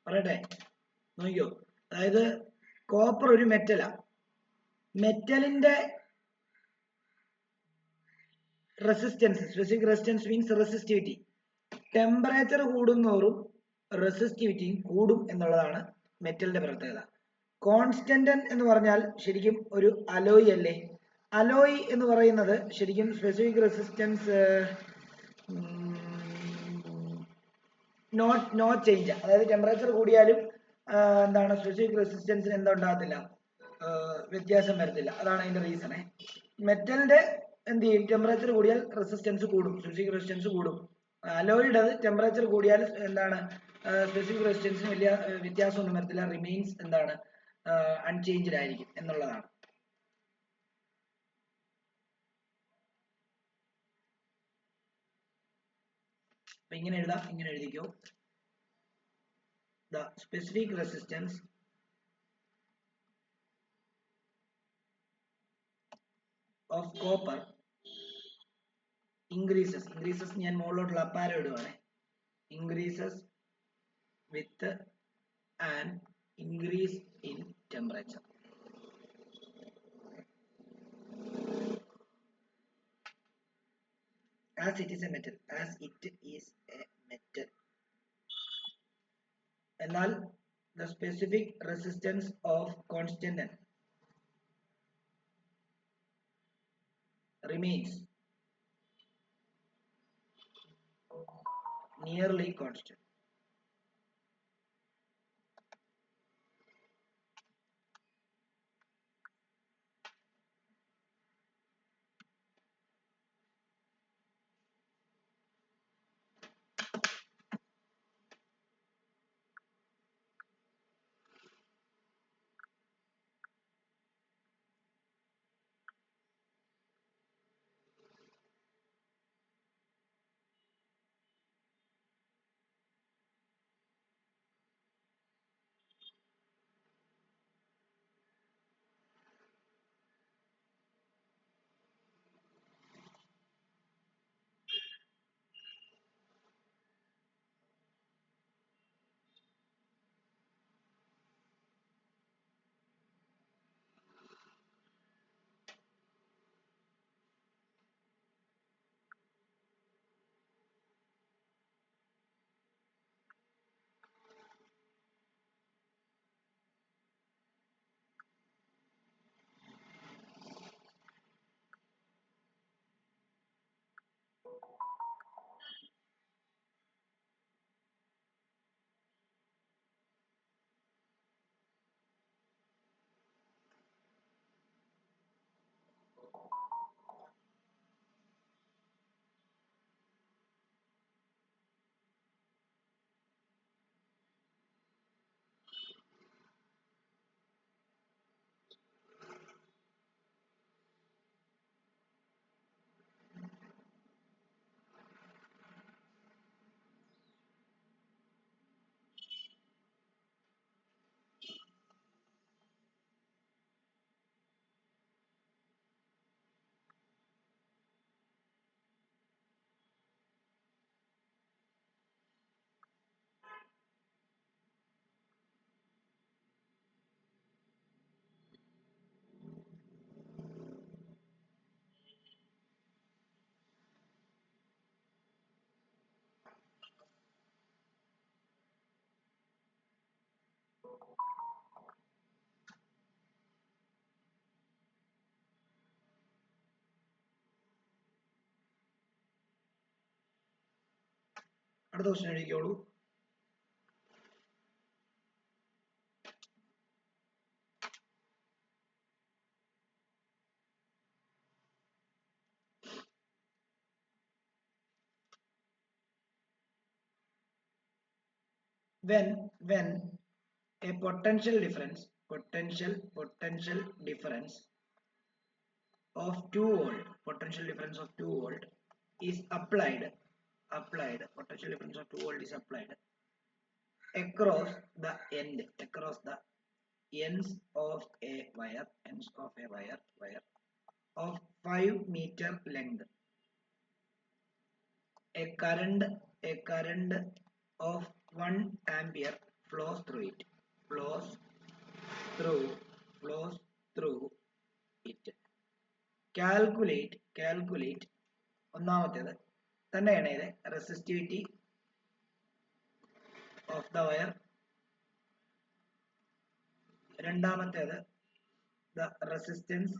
പറയട്ടെ, നോക്കിയോ. അതായത് കോപ്പർ ഒരു മെറ്റലാ. മെറ്റലിന്റെ resistance, specific resistance means resistivity. Temperature കൂടുന്തോറും റെസിസ്റ്റിവിറ്റിയും കൂടും എന്നുള്ളതാണ് മെറ്റലിന്റെ പ്രത്യേകത. കോൺസ്റ്റന്റ് എന്ന് പറഞ്ഞാൽ ശരിക്കും ഒരു അലോയ് അല്ലേ? അലോയ് എന്ന് പറയുന്നത് ശരിക്കും സ്പെസിഫിക് റെസിസ്റ്റൻസ് നോ ചേഞ്ച്. അതായത് ടെമ്പറേച്ചർ കൂടിയാലും എന്താണ് സ്പെസിഫിക് റെസിസ്റ്റൻസിന് എന്താ ഉണ്ടാകത്തില്ല, വ്യത്യാസം വരത്തില്ല. അതാണ് അതിന്റെ റീസണേ. മെറ്റലിന്റെ എന്ത് ചെയ്യും, ടെമ്പറേച്ചർ കൂടിയാൽ റെസിസ്റ്റൻസ് കൂടും, സ്പെസിഫിക് റെസിസ്റ്റൻസ് കൂടും. അലോയുടെ ടെമ്പറേച്ചർ കൂടിയാൽ എന്താണ് സ്പെസിഫിക് റെസിസ്റ്റൻസിന് വലിയ വ്യത്യാസമൊന്നും വരത്തില്ല, റിമെയിൻസ് എന്താണ് അൺചേഞ്ച്ഡ് ആയിരിക്കും എന്നുള്ളതാണ്. അപ്പൊ ഇങ്ങനെ എഴുതാം, ഇങ്ങനെ എഴുതിക്കോ. The specific resistance of copper increases ഞാൻ മുകളിലോട്ടുള്ള up arrow ഇടുവാണ്, increases with an increase in temperature. As it is a metal, എന്നാൽ the specific resistance of constant remains nearly constant. അടുത്ത question എഴുതിക്കോളൂ. when a potential difference of 2 volt is applied potential difference of 2 volt is applied across the ends of a wire of 5 meter length. A current of 1 ampere flows through it. Flows through it. Calculate ഒന്നാമത്തേത് തന്നെയാണ് ഇത് resistivity of the wire. രണ്ടാമത്തേത് the resistance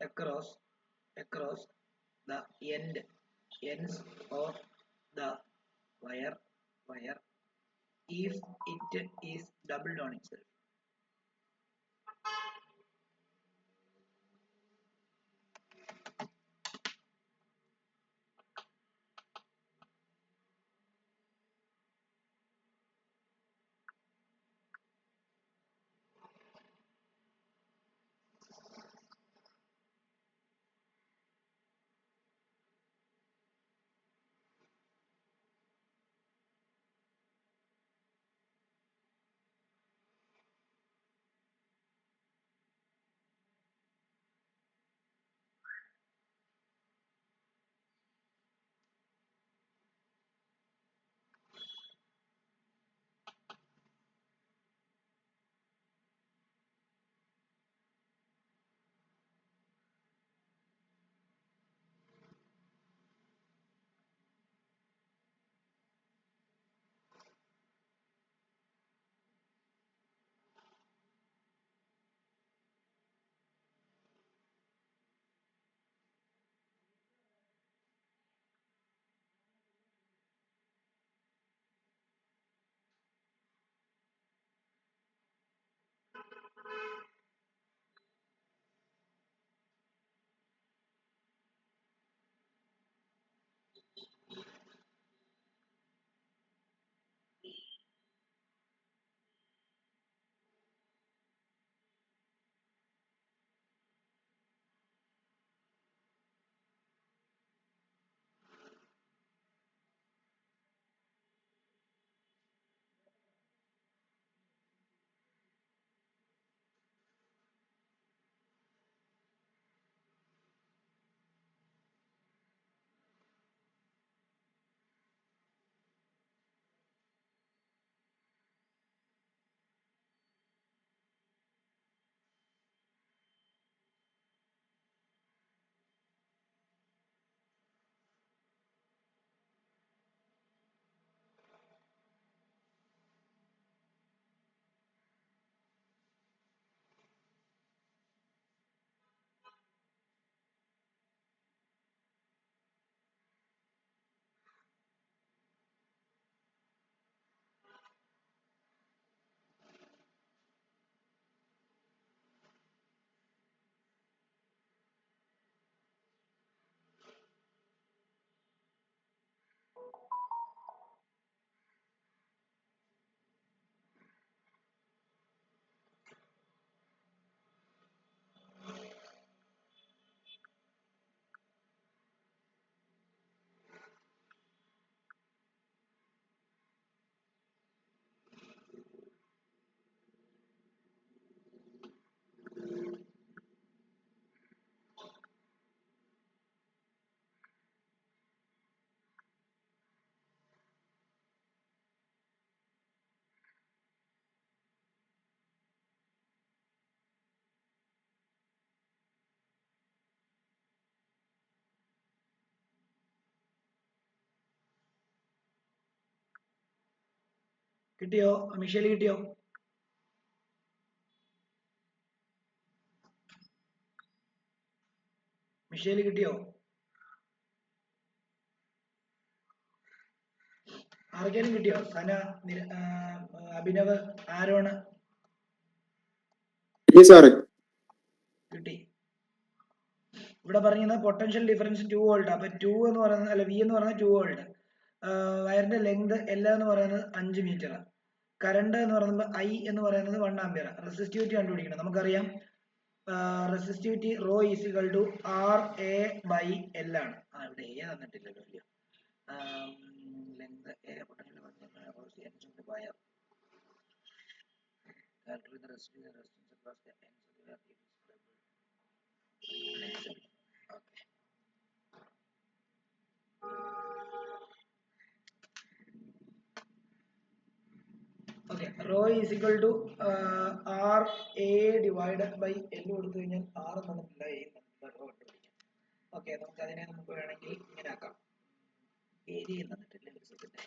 across the ends of the wire if it is doubled on itself. കിട്ടിയോ? Michelle കിട്ടിയോ? Michelle കിട്ടിയോ? ആർക്കെങ്കിലും കിട്ടിയോ? സന, Abhinav, Aaron സാറേ കിട്ടി. ഇവിടെ പറഞ്ഞിരുന്നത് പൊട്ടൻഷ്യൽ ഡിഫറൻസ് 2 വോൾട്ട്. അപ്പൊ 2 എന്ന് പറയുന്നത് അല്ല വി എന്ന് പറയുന്നത് 2 വോൾട്ട്. വയറിന്റെ ലെങ്ത് എൽ എന്ന് പറയുന്നത് 5 മീറ്റർ. കറണ്ട് എന്ന് പറയുന്നത് ഐ എന്ന് പറയുന്നത് 1 ആംപിയർ. റെസിസ്റ്റിവിറ്റി കണ്ടുപിടിക്കണം. നമുക്കറിയാം resistivity rho is equal to R A by L ആണ്. ഇവിടെ എ തന്നിട്ടില്ലല്ലോ. Length A potential wire calculate the resistance across the ends of the wire if it's okay. Rho is equal to R A divided by L കൊടുത്തു കഴിഞ്ഞാൽ R തന്നിട്ടില്ല, A തന്നിട്ടില്ല, rho കണ്ടുപിടിക്കാം. Okay, നമുക്ക് അതിനെ നമുക്ക് വേണമെങ്കിൽ ഇങ്ങനെ ആക്കാം. ഏരിയ തന്നിട്ടില്ല ലിസത്തിന്റെ.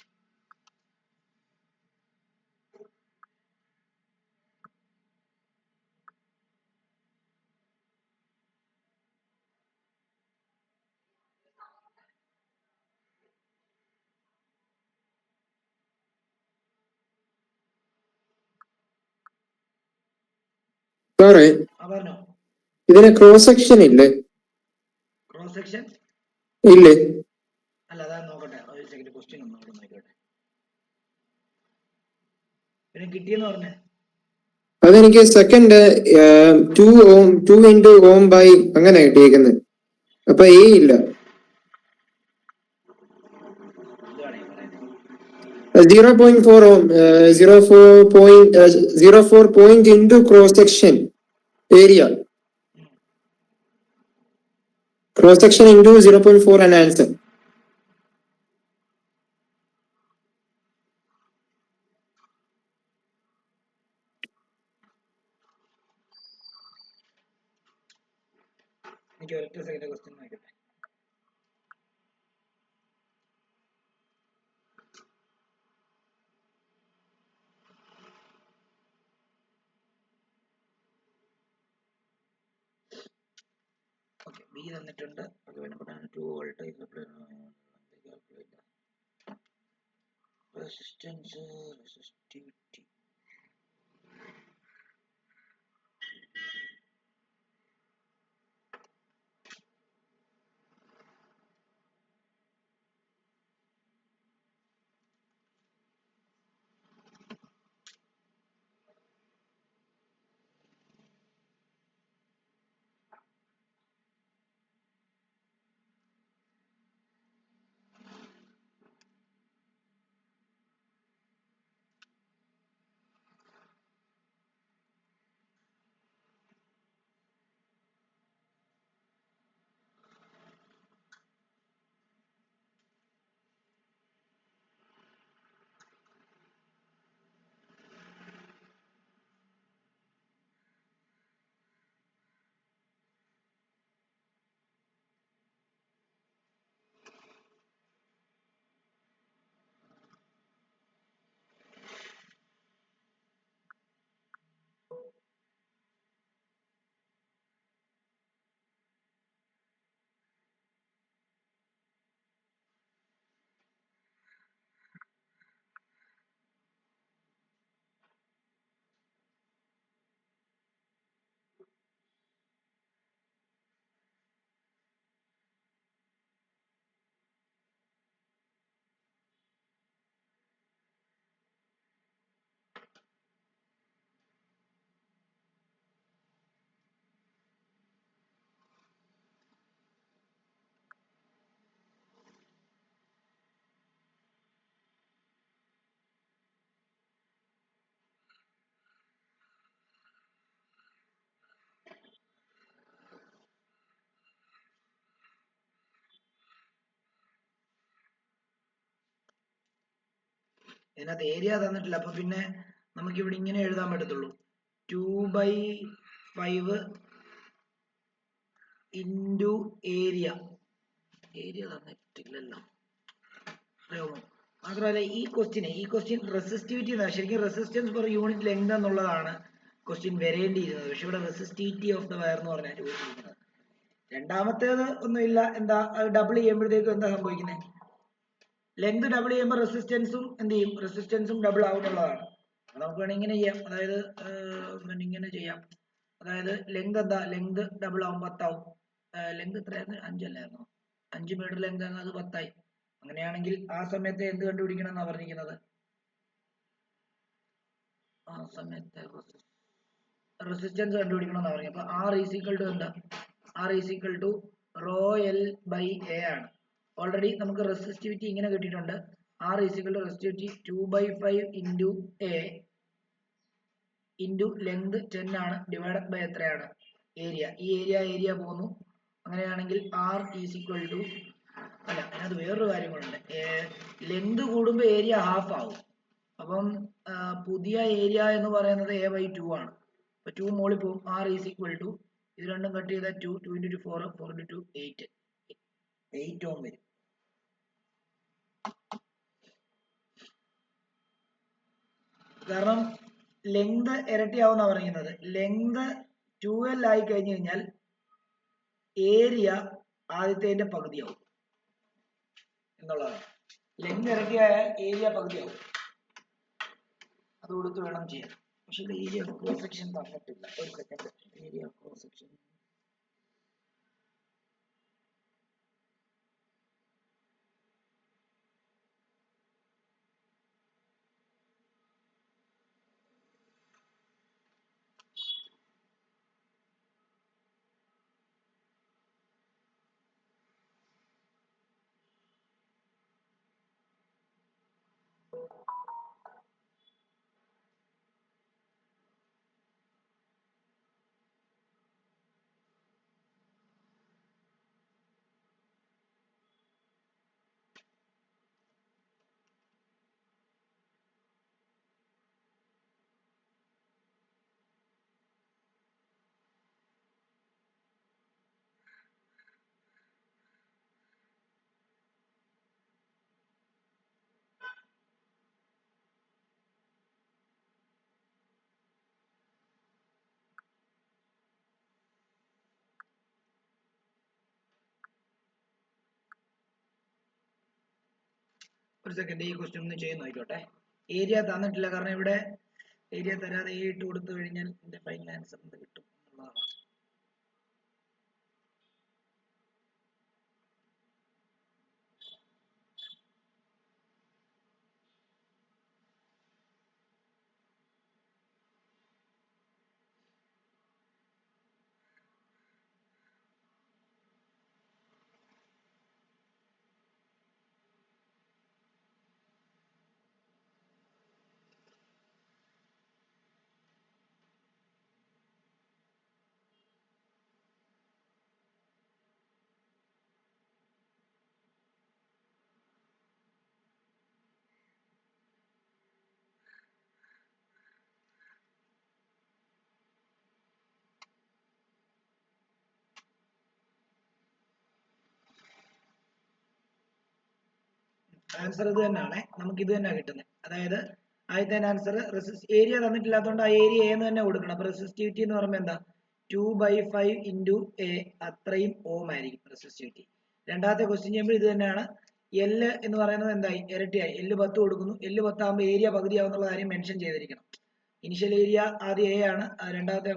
സാറേ പറഞ്ഞോ. ഇതിന് ക്രോസ് സെക്ഷൻ ഇല്ലേ? ക്രോസ് സെക്ഷൻ ഇല്ലേ? അല്ല, അതാ നോക്കട്ടെ. ഒരു സെക്കൻഡ്, ക്വസ്റ്റ്യൻ ഒന്ന് അവിടെ നോക്കട്ടെ. പിന്നെ കിട്ടിയെന്ന് പറഞ്ഞേ. അതെനിക്ക് സെക്കൻഡ് 2 into ഓം ബൈ അങ്ങനെ കിട്ടിയേക്കുന്നത്. അപ്പൊ എ ഇല്ല. 0.4 ഓം 0.04 point into cross section area. Cross section into 0.4 and answer. എനിക്ക് ഒരൊറ്റ സെക്കൻഡ് ക്വസ്റ്റ്യൻ നോക്കട്ടെ. ഓക്കെ, ബി തന്നിട്ടുണ്ട്. അത് വേണമെങ്കിൽ 2 വോൾട്ട് റെസിസ്റ്റൻസ് റെസിസ്റ്റിവിറ്റി. ഇതിനകത്ത് ഏരിയ തന്നിട്ടില്ല. അപ്പൊ പിന്നെ നമുക്ക് ഇവിടെ ഇങ്ങനെ എഴുതാൻ പറ്റത്തുള്ളൂ. 2/5 ഇൻറ്റു ഏരിയ. ഏരിയ തന്നിട്ടില്ലല്ലോ. മാത്രമല്ല ഈ ക്വസ്റ്റ്യൻ റെസിസ്റ്റിവിറ്റി എന്നാണ്. ശരിക്കും റെസിസ്റ്റൻസ് പെർ യൂണിറ്റ് ലെങ്ത് എന്നുള്ളതാണ് ക്വസ്റ്റ്യൻ വരേണ്ടിയിരുന്നത്. പക്ഷെ ഇവിടെ റെസിസ്റ്റിവിറ്റി ഓഫ് ദ വയർ എന്ന് പറഞ്ഞാൽ ചോദിച്ചിരിക്കുന്നത്. രണ്ടാമത്തേത് ഒന്നുമില്ല. എന്താ ഡബിൾ ചെയ്യുമ്പോഴത്തേക്കും എന്താ സംഭവിക്കുന്നത്? ലെങ്ത് ഡബിൾ ചെയ്യുമ്പോൾ റെസിസ്റ്റൻസും എന്ത് ചെയ്യും, റെസിസ്റ്റൻസും ഡബിൾ ആവുന്നുള്ളതാണ്. നമുക്ക് വേണമെങ്കിൽ ഇങ്ങനെ ചെയ്യാം, അതായത് ഇങ്ങനെ ചെയ്യാം. അതായത് ലെങ്ത് എന്താ, ലെങ്ത് ഡബിൾ ആവും 10 ആവും. ലെങ്ത് എത്രയായിരുന്നു, 5 അല്ലായിരുന്നോ, 5 മീറ്റർ ലെങ്ത് ആണ്, അത് 10 ആയി. അങ്ങനെയാണെങ്കിൽ ആ സമയത്ത് എന്ത് കണ്ടുപിടിക്കണം എന്നാ പറഞ്ഞിരിക്കുന്നത്, ആ സമയത്ത് റെസിസ്റ്റൻസ് കണ്ടുപിടിക്കണം എന്നാ പറഞ്ഞത്. അപ്പൊ ആർ ഈസ് ഈക്വൽ ടു എന്താ, R is equal to rho L by A ആണ്. ഓൾറെഡി നമുക്ക് റെസിസ്റ്റിവിറ്റി ഇങ്ങനെ കിട്ടിയിട്ടുണ്ട്, R is equal to resistivity 2/5 into A into length 10 ആണ്, ഡിവൈഡഡ് ബൈ എത്രയാണ്, ഏരിയ. ഈ ഏരിയ പോകുന്നു. അങ്ങനെയാണെങ്കിൽ ആർ ഈസ് ഈക്വൽ ടു, അല്ല അതിനകത്ത് വേറൊരു കാര്യം കൂടെ ഉണ്ട്, ലെങ്ത് കൂടുമ്പോൾ ഏരിയ ഹാഫ് ആവും. അപ്പം പുതിയ ഏരിയ എന്ന് പറയുന്നത് a/2 ആണ്. അപ്പൊ 2 മോളിൽ പോകും, ആർ ഈസ് ഈക്വൽ ടു, ഇത് രണ്ടും കട്ട് ചെയ്താൽ 2 ഇൻറ്റു 4 4 ഇൻറ്റു 2 8 ഓം വരും. കാരണം ലെങ്ത് ഇരട്ടിയാവുന്ന പറയുന്നത്, ലെങ്ത് 2l ആയി കഴിഞ്ഞു കഴിഞ്ഞാൽ ഏരിയ ആദ്യത്തെ പകുതിയാവും എന്നുള്ളതാണ്. ലെങ്ത് ഇരട്ടിയായാൽ ഏരിയ പകുതിയാവും. അത് കൊടുത്ത് വേണം ചെയ്യാൻ. പക്ഷെ ഏരിയ ക്രോസ് സെക്ഷൻ തന്നിട്ടില്ല. ഒരു സെക്കൻഡ്, ഏരിയ ക്രോസ് സെക്ഷൻ ഒരു സെക്കൻഡ്, ഈ ക്വസ്റ്റ്യൻ ഒന്ന് ചെയ്ത് നോക്കിക്കോട്ടെ. ഏരിയ തന്നിട്ടില്ല, കാരണം ഇവിടെ ഏരിയ തരാതെ എ ഇട്ട് കൊടുത്തു കഴിഞ്ഞാൽ ഇതിന്റെ ഫൈനൽ ആൻസർ എന്ത് കിട്ടും എന്നുള്ളതാണ്. ആൻസർ ഇത് തന്നെയാണ്, നമുക്ക് ഇത് തന്നെ കിട്ടുന്നത്. അതായത് ആദ്യത്തെ ആൻസർ ഏരിയ തന്നിട്ടില്ലാത്തതുകൊണ്ട് ആ ഏരിയ എന്ന് തന്നെ കൊടുക്കണം. അപ്പൊ റെസിസ്റ്റിവിറ്റി എന്ന് പറയുമ്പോൾ എന്താ, 2/5 ഇൻറ്റു എ, അത്രയും ഓം ആയിരിക്കും റെസിസ്റ്റിവിറ്റി. രണ്ടാമത്തെ ക്വസ്റ്റ്യൻ ചെയ്യുമ്പോൾ ഇത് തന്നെയാണ്, എൽ എന്ന് പറയുന്നത് എന്തായി, ഇരട്ടിയായി. എല്ല് 10 കൊടുക്കുന്നു, എല്ല് 10 ആകുമ്പോൾ ഏരിയ പകുതിയാവുന്നുള്ള കാര്യം മെൻഷൻ ചെയ്തിരിക്കണം. ഇനിഷ്യൽ ഏരിയ ആദ്യം എ ആണ്, രണ്ടാമത്തെ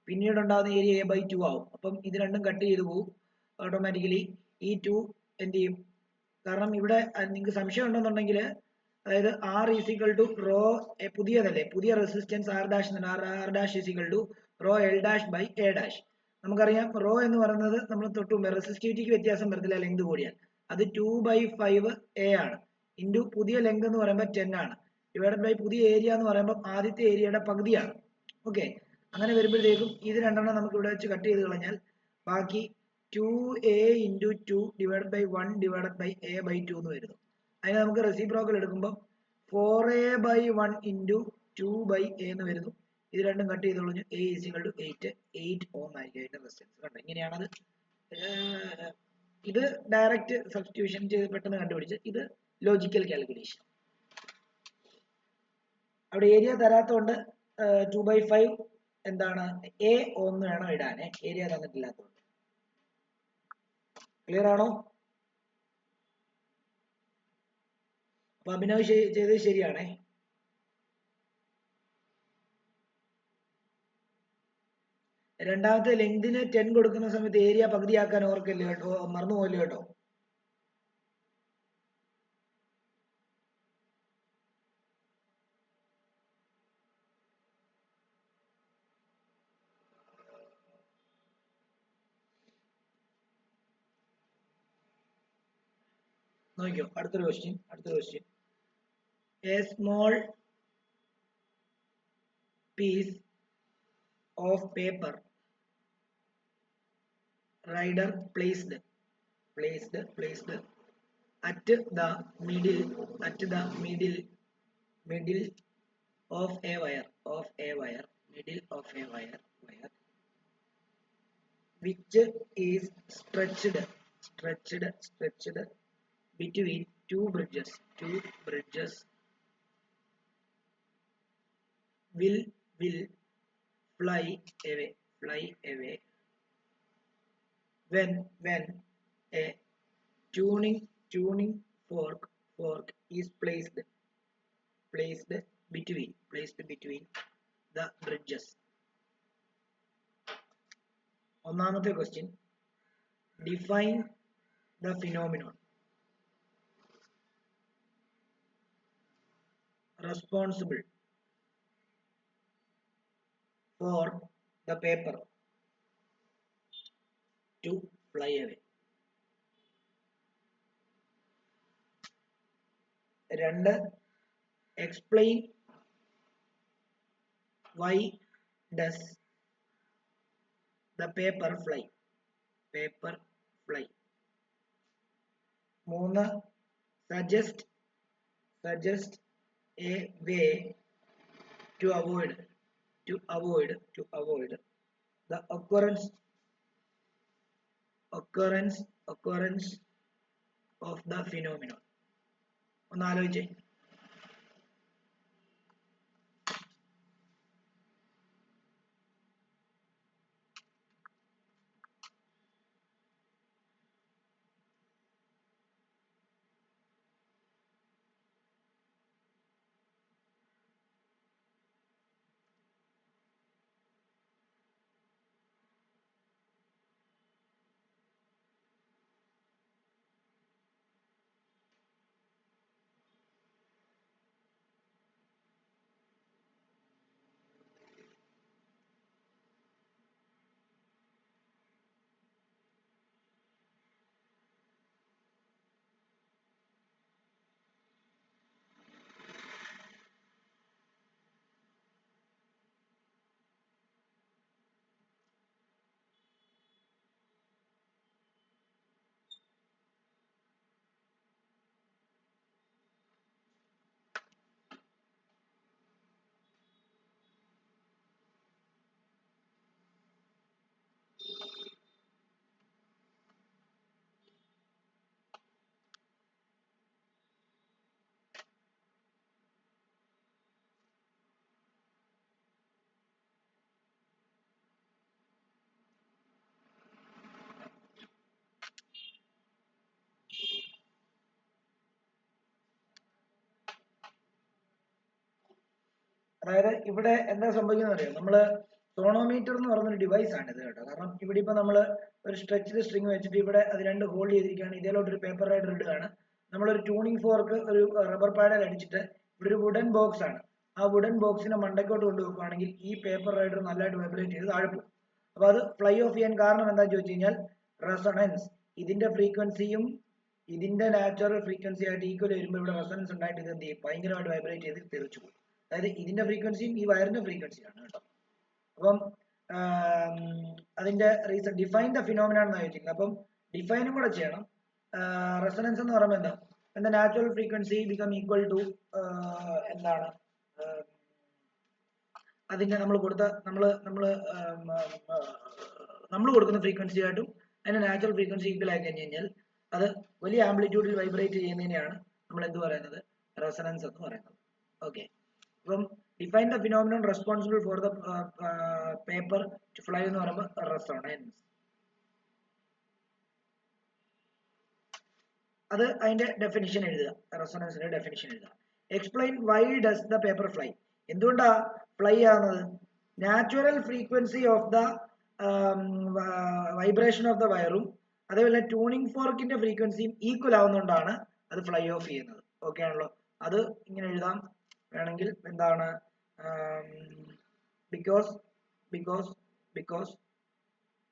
പിന്നീട് ഉണ്ടാകുന്ന ഏരിയ a/2 ആവും. അപ്പം ഇത് രണ്ടും കട്ട് ചെയ്ത് പോകും ഓട്ടോമാറ്റിക്കലി. ഈ 2 എന്ത് ചെയ്യും, കാരണം ഇവിടെ നിങ്ങൾക്ക് സംശയം ഉണ്ടെന്നുണ്ടെങ്കിൽ, അതായത് R is equal to rho, പുതിയതല്ലേ, പുതിയ resistance R dash, R dash is equal to rho L dash by A dash. നമുക്കറിയാം റോ എന്ന് പറയുന്നത് നമ്മൾ തൊട്ട് മുമ്പ് റെസിസ്റ്റിവിറ്റിക്ക് വ്യത്യാസം വരത്തില്ല ലെങ്ത് കൂടിയാൽ, അത് 2/5 എ ആണ്, ഇൻറ്റു പുതിയ ലെങ്ത് എന്ന് പറയുമ്പോൾ 10 ആണ്, ഡിവൈഡഡ് ബൈ പുതിയ ഏരിയ എന്ന് പറയുമ്പോൾ ആദ്യത്തെ ഏരിയയുടെ പകുതിയാണ്. ഓക്കെ, അങ്ങനെ വരുമ്പോഴത്തേക്കും ഇത് രണ്ടെണ്ണം നമുക്ക് ഇവിടെ വെച്ച് കട്ട് ചെയ്ത് കളഞ്ഞാൽ ബാക്കി 2a into 2 divide by 1 divide by a/2 എന്ന് വരുന്നു. അതിന് നമുക്ക് റെസിപ്രോക്കൽ എടുക്കുമ്പോൾ 4a/1 ഇൻറ്റു 2/a എന്ന് വരുന്നു. ഇത് രണ്ടും കട്ട് ചെയ്ത് കളഞ്ഞു, a ഈസ് ഈക്വൽ ടു 8 ഓം ആയിരിക്കും അതിന്റെ റെസിസ്റ്റൻസ്. കണ്ടോ, ഇങ്ങനെയാണത്. ഇത് ഡയറക്റ്റ് സബ്സ്റ്റിറ്റ്യൂഷൻ ചെയ്ത് പെട്ടെന്ന് കണ്ടുപിടിച്ച്, ഇത് ലോജിക്കൽ കാൽക്കുലേഷൻ. അവിടെ ഏരിയ തരാത്തതുകൊണ്ട് 2/5 എന്താണ്, a ഓം എന്ന് വേണം ഇടാനേ, ഏരിയ തന്നിട്ടില്ലാത്തതുകൊണ്ട്. ക്ലിയർ ആണോ? അപ്പൊ അഭിനവ് ചെയ്തത് ശരിയാണേ. രണ്ടാമത്തെ ലെങ്തിന് 10 കൊടുക്കുന്ന സമയത്ത് ഏരിയ പകുതിയാക്കാൻ ഓർക്കല്ലേ കേട്ടോ, മറന്നു പോകല്ലേ കേട്ടോ. നോക്കിയോ, അടുത്തൊരു question. A small piece of paper rider placed at the middle of a wire which is stretched between two bridges will fly away when a tuning fork is placed between the bridges. ഒന്നാമത്തെ question, define the phenomenon responsible for the paper to fly away. 2, explain why does the paper fly. 3, suggest a way to avoid the occurrence of the phenomenon. ഒന്ന് ആലോചിച്ചേ. അതായത് ഇവിടെ എന്താ സംഭവിക്കുന്നത് അറിയാം, നമ്മള് sonometer എന്ന് പറയുന്ന ഒരു ഡിവൈസ് ആണ് ഇത് കേട്ടോ. കാരണം ഇവിടെ ഇപ്പൊ നമ്മള് ഒരു സ്ട്രെച്ച്ഡ് സ്ട്രിങ് വെച്ചിട്ട് ഇവിടെ അത് രണ്ട് ഹോൾഡ് ചെയ്തിരിക്കുകയാണ്, ഇതിലോട്ട് ഒരു പേപ്പർ റൈഡർ ഇടുകയാണ്. നമ്മളൊരു ട്യൂണിംഗ് ഫോർക്ക് ഒരു റബ്ബർ പാഡിൽ അടിച്ചിട്ട് ഇവിടെ ഒരു വുഡൻ ബോക്സ് ആണ്, ആ വുഡൻ ബോക്സിനെ മണ്ടക്കോട്ട് കൊണ്ട് വെക്കുകയാണെങ്കിൽ ഈ പേപ്പർ റൈഡർ നല്ലതായിട്ട് വൈബ്രേറ്റ് ചെയ്ത് താഴെ പോകും. അപ്പൊ അത് ഫ്ലൈ ഓഫ് ചെയ്യാൻ കാരണം എന്താണെന്ന് ചോദിച്ചു കഴിഞ്ഞാൽ റെസൊണൻസ്, ഇതിന്റെ ഫ്രീക്വൻസിയും ഇതിന്റെ നാച്ചുറൽ ഫ്രീക്വൻസി ആയിട്ട് ഈക്വൽ വരുമ്പോൾ ഇവിടെ റെസൊണൻസ് ഉണ്ടായിട്ട് ഇത് എന്ത് ചെയ്യും, ഭയങ്കരമായിട്ട് വൈബ്രേറ്റ് ചെയ്ത് തെറിച്ചു പോകും. അതായത് ഇതിന്റെ ഫ്രീക്വൻസിയും ഈ വയറിന്റെ ഫ്രീക്വൻസിയാണ് കേട്ടോ. അപ്പം അതിന്റെ റീസൺ ഡിഫൈൻ ദ ഫിനോമിന എന്ന് ചോദിച്ചിരിക്കുന്നത്. അപ്പം ഡിഫൈനും കൂടെ ചെയ്യണം. റെസൊണൻസ് എന്ന് പറയുമ്പോൾ എന്താ natural frequency become equal to എന്താണ് അതിന്റെ നമ്മൾ കൊടുക്കുന്ന ഫ്രീക്വൻസി ആയിട്ടും അതിന്റെ നാച്ചുറൽ ഫ്രീക്വൻസി ഈക്വൽ ആയി കഴിഞ്ഞ് കഴിഞ്ഞാൽ അത് വലിയ ആംപ്ലിറ്റ്യൂഡിൽ വൈബ്രേറ്റ് ചെയ്യുന്നതിനെയാണ് നമ്മൾ എന്ത് പറയുന്നത്, റെസൊണൻസ് എന്ന് പറയുന്നത്. ഓക്കെ, അപ്പം define the phenomenon responsible for the paper two fly എന്ന് പറയുമ്പോൾ റെസൊണൻസ്. അത് അതിന്റെ ഡെഫിനിഷൻ എഴുതുക, റെസൊണൻസിന്റെ ഡെഫിനിഷൻ എഴുതുക. Explain why does the paper fly, എന്തുകൊണ്ടാ ഫ്ലൈ ആവുന്നത്? Natural frequency of the vibration of the വയറും അതേപോലെ ട്യൂണിംഗ് ഫോർക്കിന്റെ ഫ്രീക്വൻസിയും ഈക്വൽ ആവുന്നതുകൊണ്ടാണ് അത് ഫ്ലൈ ഓഫ് ചെയ്യുന്നത്. ഓക്കെ ആണല്ലോ? അത് ഇങ്ങനെ എഴുതാം വേണമെങ്കിൽ. എന്താണ്? Because because because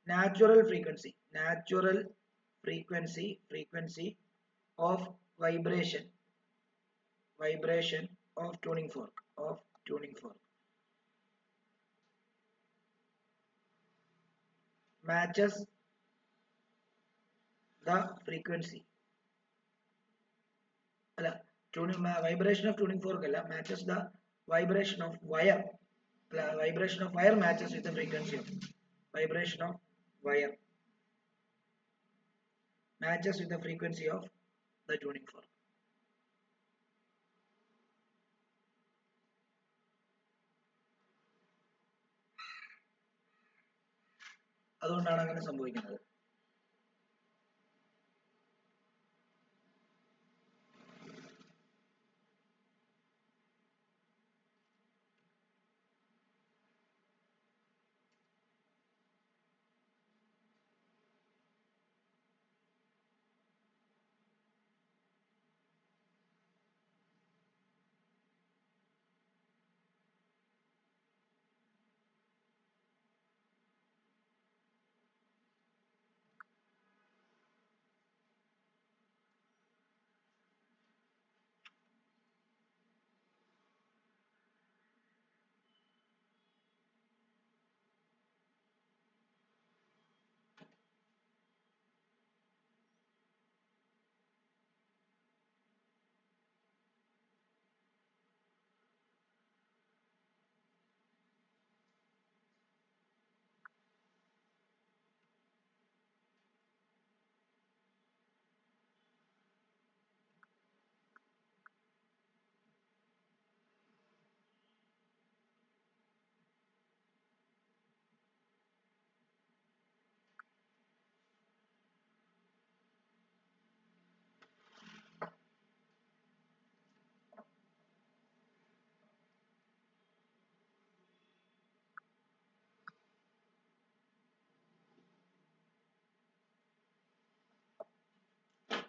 natural frequency of vibration of tuning fork matches the frequency vibration of tuning fork matches the vibration of wire matches with the frequency of vibration of wire matches with the frequency of the tuning fork. അതുകൊണ്ടാണ് അങ്ങനെ സംഭവിക്കുന്നത്.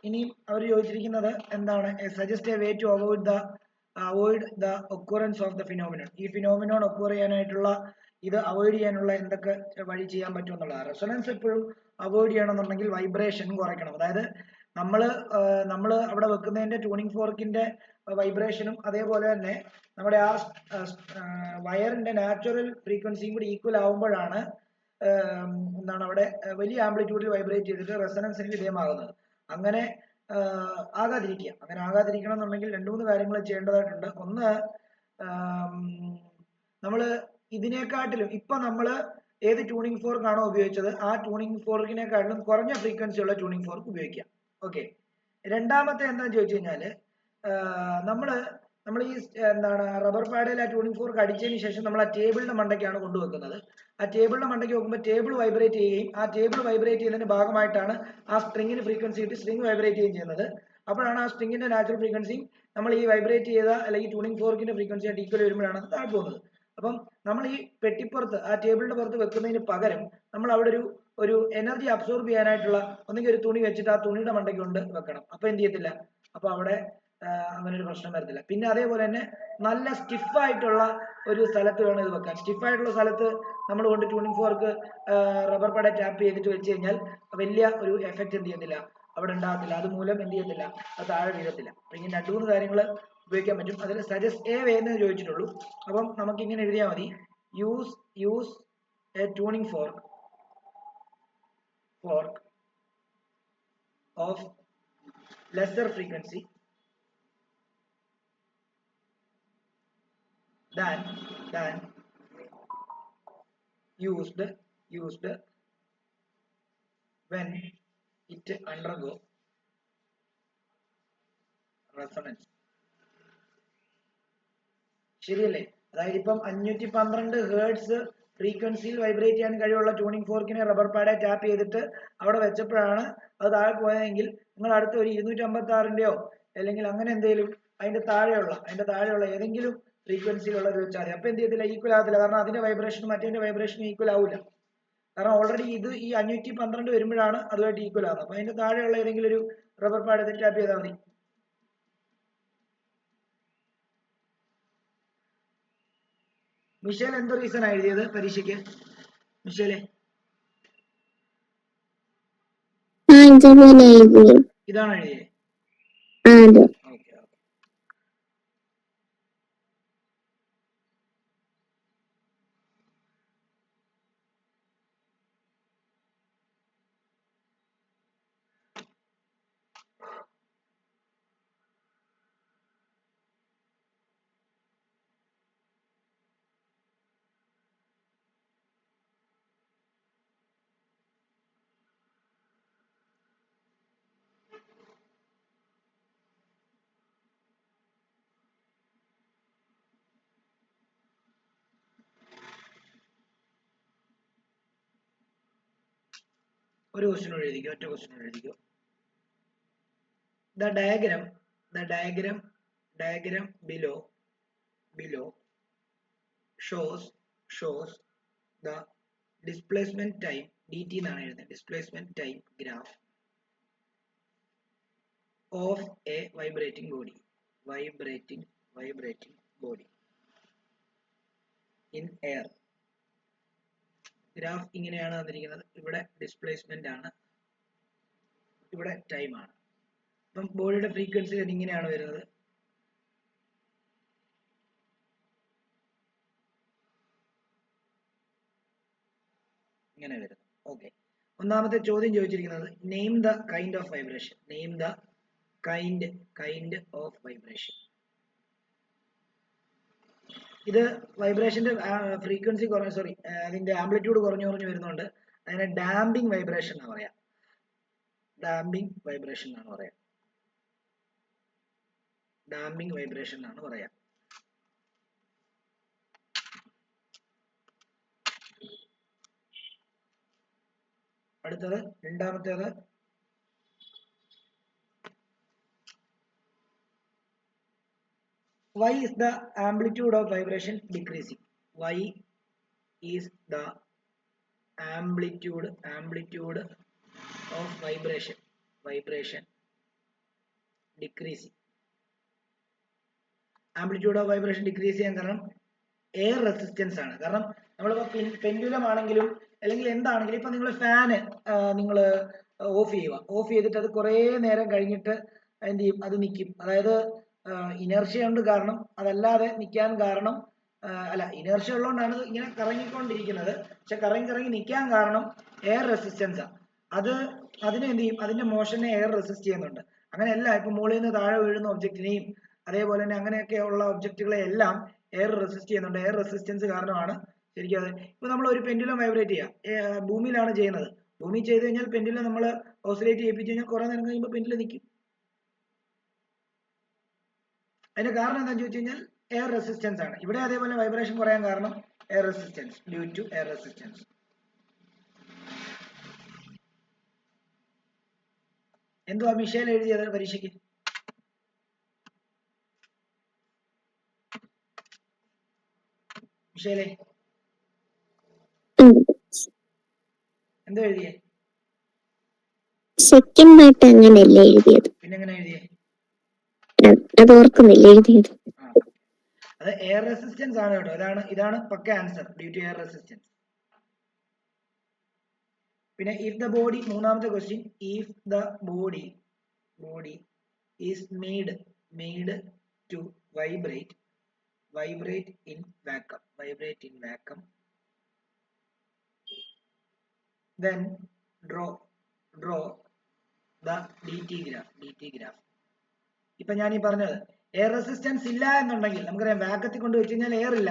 ഇനിയും അവർ ചോദിച്ചിരിക്കുന്നത് എന്താണ്? Suggest a way to avoid the occurrence of the phenomenon. ഈ phenomenon occur ചെയ്യാനായിട്ടുള്ള ഇത് അവോയ്ഡ് ചെയ്യാനുള്ള എന്തൊക്കെ വഴി ചെയ്യാൻ പറ്റും എന്നുള്ളതാണ്. റെസൊണൻസ് എപ്പോഴും അവോയ്ഡ് ചെയ്യണമെന്നുണ്ടെങ്കിൽ വൈബ്രേഷൻ കുറയ്ക്കണം. അതായത് നമ്മൾ അവിടെ വെക്കുന്നതിന്റെ ട്യൂണിംഗ് ഫോർക്കിന്റെ വൈബ്രേഷനും അതേപോലെ തന്നെ നമ്മുടെ ആ വയറിന്റെ നാച്ചുറൽ ഫ്രീക്വൻസിയും കൂടി ഈക്വൽ ആവുമ്പോഴാണ് എന്താണ് അവിടെ വലിയ ആംപ്ലിറ്റ്യൂഡിൽ വൈബ്രേറ്റ് ചെയ്തിട്ട് റെസൊണൻസിന് വിധേയമാകുന്നത്. അങ്ങനെ ആകാതിരിക്കണം എന്നുണ്ടെങ്കിൽ 2-3 കാര്യങ്ങൾ ചെയ്യേണ്ടതായിട്ടുണ്ട്. ഒന്ന്, നമ്മൾ ഇതിനെക്കാട്ടിലും ഇപ്പൊ നമ്മൾ ഏത് ട്യൂണിംഗ് ഫോർക്ക് ആണോ ഉപയോഗിച്ചത് ആ ട്യൂണിംഗ് ഫോർക്കിനെക്കാട്ടിലും കുറഞ്ഞ ഫ്രീക്വൻസി ഉള്ള ട്യൂണിംഗ് ഫോർക്ക് ഉപയോഗിക്കാം. ഓക്കെ. രണ്ടാമത്തെ എന്താണെന്ന് ചോദിച്ചു കഴിഞ്ഞാൽ നമ്മൾ ഈ എന്താണ് റബ്ബർ പാഡിൽ ആ ട്യൂണിംഗ് ഫോർക്ക് അടിച്ചതിന് ശേഷം നമ്മൾ ആ ടേബിളിന്റെ മണ്ടയ്ക്കാണ് കൊണ്ടുവെക്കുന്നത്. ആ ടേബിളിന്റെ മണ്ടയ്ക്ക് വെക്കുമ്പോൾ ടേബിൾ വൈബ്രേറ്റ് ചെയ്യുകയും ആ ടേബിൾ വൈബ്രേറ്റ് ചെയ്യുന്നതിന്റെ ഭാഗമായിട്ടാണ് ആ സ്ട്രിങ്ങിന് ഫ്രീക്വൻസി കിട്ടി സ്ട്രിങ് വൈബ്രേറ്റ് ചെയ്യുകയും ചെയ്യുന്നത്. അപ്പോഴാണ് ആ സ്ട്രിങ്ങിന്റെ നാച്ചുറൽ ഫ്രീക്വൻസിയും നമ്മൾ ഈ വൈബ്രേറ്റ് ചെയ്ത അല്ലെങ്കിൽ ട്യൂണിംഗ് ഫോർക്കിന്റെ ഫ്രീക്വൻസി ആയിട്ട് ഈക്വൽ വരുമ്പോഴാണ് അത് താഴെ പോകുന്നത്. അപ്പം നമ്മൾ ഈ പെട്ടിപ്പുറത്ത് ആ ടേബിളിന്റെ പുറത്ത് വെക്കുന്നതിന് പകരം നമ്മൾ അവിടെ ഒരു എനർജി അബ്സോർബ് ചെയ്യാനായിട്ടുള്ള ഒന്നെങ്കിൽ ഒരു തുണി വെച്ചിട്ട് ആ തുണിയുടെ മണ്ടയ്ക്ക് കൊണ്ട് വെക്കണം. അപ്പൊ എന്ത് ചെയ്യത്തില്ല, അപ്പൊ അവിടെ അങ്ങനെ ഒരു പ്രശ്നം വരത്തില്ല. പിന്നെ അതേപോലെ തന്നെ നല്ല സ്റ്റിഫായിട്ടുള്ള ഒരു സ്ഥലത്ത് വേണം ഇത് വെക്കാൻ. സ്റ്റിഫായിട്ടുള്ള സ്ഥലത്ത് നമ്മൾ കൊണ്ട് tuning fork rubber pad tap ചെയ്തിട്ട് വെച്ച് കഴിഞ്ഞാൽ വലിയ ഒരു എഫക്റ്റ് എന്ത് ചെയ്യത്തില്ല അവിടെ ഉണ്ടാകത്തില്ല. അതുമൂലം എന്ത് ചെയ്യത്തില്ല, അത് താഴെ വീഴത്തില്ല. അപ്പൊ ഇങ്ങനെ 2-3 കാര്യങ്ങൾ ഉപയോഗിക്കാൻ പറ്റും. അതിൽ സജസ്റ്റ് എ വേ എന്ന് ചോദിച്ചിട്ടുള്ളൂ. അപ്പം നമുക്ക് ഇങ്ങനെ എഴുതിയാൽ മതി, use A tuning fork of lesser frequency than used when it undergo resonance. ശരിയല്ലേ? അതായത് ഇപ്പം 512 ഹേർട്സ് ഫ്രീക്വൻസിയിൽ വൈബ്രേറ്റ് ചെയ്യാൻ കഴിവുള്ള ട്യൂണിംഗ് ഫോർക്കിനെ റബ്ബർ പാഡെ ടാപ്പ് ചെയ്തിട്ട് അവിടെ വെച്ചപ്പോഴാണ് അത് താഴെ പോയതെങ്കിൽ നിങ്ങൾ അടുത്ത ഒരു 256ന്റെയോ അല്ലെങ്കിൽ അങ്ങനെ എന്തെങ്കിലും അതിന്റെ താഴെയുള്ള ഏതെങ്കിലും ഫ്രീക്വൻസിയിലുള്ളത് വെച്ചാൽ മതി. അപ്പൊ എന്ത് ചെയ്യത്തില്ല, ഈക്വൽ ആകത്തില്ല. കാരണം അതിന്റെ വൈബ്രേഷൻ മറ്റേ വൈബ്രേഷൻ ഈക്വൽ ആവില്ല. കാരണം ഓൾറെഡി ഇത് ഈ 512 വരുമ്പോഴാണ് അതുമായിട്ട് ഈക്വൽ ആകുന്നത്. അപ്പൊ അതിന്റെ താഴെയുള്ള ഏതെങ്കിലും ഒരു റബ്ബർ പാഡ് എടുത്ത് ടാപ്പ് ചെയ്താൽ മതി. മിഷേൽ എന്ത് റീസൺ എഴുതിയത് പരീക്ഷയ്ക്ക്? മിഷേലെ ഇതുപോലെ എഴുതിയത്. ഇതാണ് എഴുതിയത്? അതെ. ഓക്കെ. ഒരു ക്വസ്റ്റ്യൻ എഴുതിക്കോ, ഒറ്റ ക്വസ്റ്റ്യൻ എഴുതിക്കോ. The diagram below shows the displacement time dt എന്നാണ് എഴുതുന്നത്. displacement time graph of a vibrating body in air. Graph ഇങ്ങനെയാണ് തന്നിരിക്കുന്നത്. ഇവിടെ ഡിസ്പ്ലേസ്മെന്റ് ആണ്, ഇവിടെ ടൈം ആണ്. അപ്പം ബോഡിയുടെ ഫ്രീക്വൻസി ഇങ്ങനെയാണ് വരുന്നത്. ഇങ്ങനെ വരുന്നത്. ഓക്കെ. ഒന്നാമത്തെ ചോദ്യം ചോദിച്ചിരിക്കുന്നത് name the kind of vibration. ഇത് വൈബ്രേഷന്റെ ഫ്രീക്വൻസി അതിന്റെ ആംപ്ലിറ്റ്യൂഡ് കുറഞ്ഞു വരുന്നുണ്ട്. അതിനെ ഡാമ്പിംഗ് വൈബ്രേഷൻ എന്ന് പറയാം. അടുത്തത് രണ്ടാമത്തേത് why is the amplitude of vibration decreasing? Why is the amplitude of vibration decreasing? Amplitude of vibration decrease ചെയ്യാൻ കാരണം എയർ റെസിസ്റ്റൻസ് ആണ്. കാരണം നമ്മളിപ്പോ പെൻഡുലം ആണെങ്കിലും അല്ലെങ്കിൽ എന്താണെങ്കിലും ഇപ്പൊ നിങ്ങൾ ഫാന് നിങ്ങൾ ഓഫ് ചെയ്തിട്ട് അത് കുറേ നേരം കഴിഞ്ഞിട്ട് എന്ത് ചെയ്യും, അത് നിൽക്കും. അതായത് ഇനർഷ്യ ഉണ്ട് കാരണം, അതല്ലാതെ നിൽക്കാൻ കാരണം ഇനർഷ്യ ഉള്ളതുകൊണ്ടാണ് ഇങ്ങനെ കറങ്ങിക്കൊണ്ടിരിക്കുന്നത്. പക്ഷെ കറങ്ങി നിൽക്കാൻ കാരണം എയർ റെസിസ്റ്റൻസ് ആണ്. അതിനെ എന്ത് ചെയ്യും, അതിന്റെ മോഷനെ എയർ റെസിസ്റ്റ് ചെയ്യുന്നുണ്ട്. അങ്ങനെയല്ല ഇപ്പൊ മുകളിൽ നിന്ന് താഴെ വീഴുന്ന ഒബ്ജക്റ്റിനെയും അതേപോലെ തന്നെ അങ്ങനെയൊക്കെ ഉള്ള ഒബ്ജക്റ്റുകളെ എല്ലാം എയർ റെസിസ്റ്റ് ചെയ്യുന്നുണ്ട്. എയർ റെസിസ്റ്റൻസ് കാരണമാണ് ശരിക്കും അത്. ഇപ്പൊ നമ്മൾ ഒരു പെൻഡുലം വൈബ്രേറ്റ് ചെയ്യാം, ഭൂമിയിലാണ് ചെയ്യുന്നത്. ഭൂമി ചെയ്ത് കഴിഞ്ഞാൽ പെൻഡുലം നമ്മൾ ഓസിലേറ്റ് ചെയ്യിപ്പിച്ചു കഴിഞ്ഞാൽ കുറെ നേരം കഴിയുമ്പോൾ പെൻഡുലം നിൽക്കും. അതിന്റെ കാരണം എന്താണെന്ന് ചോദിച്ചു കഴിഞ്ഞാൽ എയർ റെസിസ്റ്റൻസ് ആണ്. ഇവിടെ അതേപോലെ വൈബ്രേഷൻ കുറയാൻ കാരണം air resistance, due to air resistance. എന്തുവാ മിഷേൽ എഴുതിയത് പരീക്ഷയ്ക്ക്? മിഷേലെ എന്തോ എഴുതിയേ? സെക്കൻഡ് പാർട്ട് അങ്ങനെയല്ലേ എഴുതിയത്? പിന്നെ എങ്ങനെ എഴുതിയേ? അത് ഓർക്കുന്നില്ല എഴുതിയത്. അത് എയർ റെസിസ്റ്റൻസ് ആണ് കേട്ടോ. ഇതാണ് പക്ക answer, due to air resistance. പിന്നെ ഇഫ് ദ ബോഡി, മൂന്നാമത്തെ question, if the body is made to vibrate in vacuum then draw the dt graph. ഇപ്പൊ ഞാൻ ഈ പറഞ്ഞത് എയർ റെസിസ്റ്റൻസ് ഇല്ല എന്നുണ്ടെങ്കിൽ നമുക്കറിയാം വാക്കത്തിൽ കൊണ്ട് വെച്ച് കഴിഞ്ഞാൽ എയർ ഇല്ല.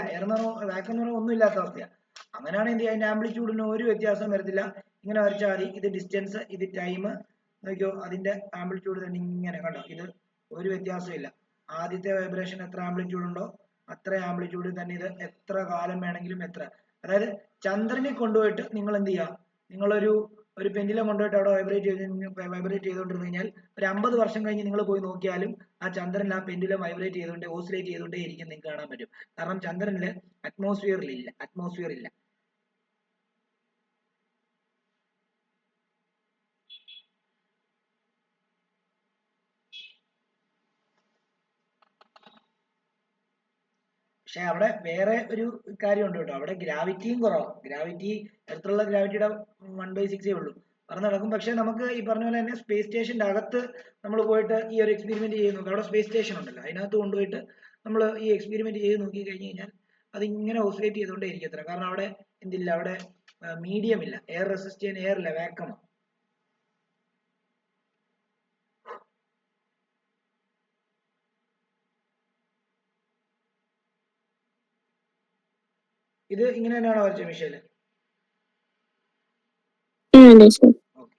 വാക്കം എന്ന് പറഞ്ഞാൽ ഒന്നും ഇല്ലാത്ത അവസ്ഥയാണ്. അങ്ങനെയാണെങ്കിൽ എന്ത് ചെയ്യാം, അതിന്റെ ആംപ്ലിറ്റ്യൂഡിന് ഒരു വ്യത്യാസവും വരത്തില്ല. ഇങ്ങനെ വരച്ചാൽ മതി. ഇത് ഡിസ്റ്റൻസ്, ഇത് ടൈം, നോക്കിയോ അതിന്റെ ആംപ്ലിറ്റ്യൂഡ് തന്നെ ഇങ്ങനെ കണ്ടോ, ഇത് ഒരു വ്യത്യാസവും ഇല്ല. ആദ്യത്തെ വൈബ്രേഷൻ എത്ര ആംപ്ലിറ്റ്യൂഡ് ഉണ്ടോ അത്ര ആംപ്ലിറ്റ്യൂഡിൽ തന്നെ ഇത് എത്ര കാലം വേണമെങ്കിലും അതായത് ചന്ദ്രനെ കൊണ്ടുപോയിട്ട് നിങ്ങൾ എന്ത് ചെയ്യുക, നിങ്ങളൊരു ഒരു പെൻഡിലം കൊണ്ടുപോയിട്ട് അവിടെ വൈബ്രേറ്റ് ചെയ്തുകൊണ്ടിരുന്നു കഴിഞ്ഞാൽ ഒരു 50 വർഷം കഴിഞ്ഞ് നിങ്ങൾ പോയി നോക്കിയാലും ആ ചന്ദ്രനിൽ ആ പെൻഡിലം വൈബ്രേറ്റ് ചെയ്തുകൊണ്ട് ഓസിലേറ്റ് ചെയ്തുകൊണ്ടേ ഇരിക്കും നിങ്ങൾക്ക് കാണാൻ പറ്റും. കാരണം ചന്ദ്രനിൽ അറ്റ്മോസ്ഫിയർ ഇല്ല. പക്ഷെ അവിടെ വേറെ ഒരു കാര്യമുണ്ട് കേട്ടോ. അവിടെ ഗ്രാവിറ്റിയും കുറവാണ്. ഗ്രാവിറ്റി എർത്തുള്ള ഗ്രാവിറ്റിയുടെ 1/6 ഉള്ളൂ. പറന്ന് നടക്കും. പക്ഷെ നമുക്ക് ഈ പറഞ്ഞ പോലെ തന്നെ സ്പേസ് സ്റ്റേഷന്റെ അകത്ത് നമ്മൾ പോയിട്ട് ഈ ഒരു എക്സ്പെരിമെന്റ് ചെയ്ത് നോക്കുക. അവിടെ സ്പേസ് സ്റ്റേഷൻ ഉണ്ടല്ലോ, അതിനകത്ത് കൊണ്ടുപോയിട്ട് നമ്മൾ ഈ എക്സ്പെരിമെന്റ് ചെയ്ത് നോക്കി കഴിഞ്ഞ് കഴിഞ്ഞാൽ അത് ഇങ്ങനെ ഓസിലേറ്റ് ചെയ്തുകൊണ്ടേ ഇരിക്കത്തില്ല. കാരണം അവിടെ എന്തില്ല, അവിടെ മീഡിയം ഇല്ല, എയർ റെസിസ്റ്റ് ചെയ്യാൻ എയർ ഇല്ല, വാക്വമാണ്. ഇത് ഇങ്ങനെ തന്നെയാണോ വരച്ചത് മിഷേല്? അതെ സർ. ഓക്കെ.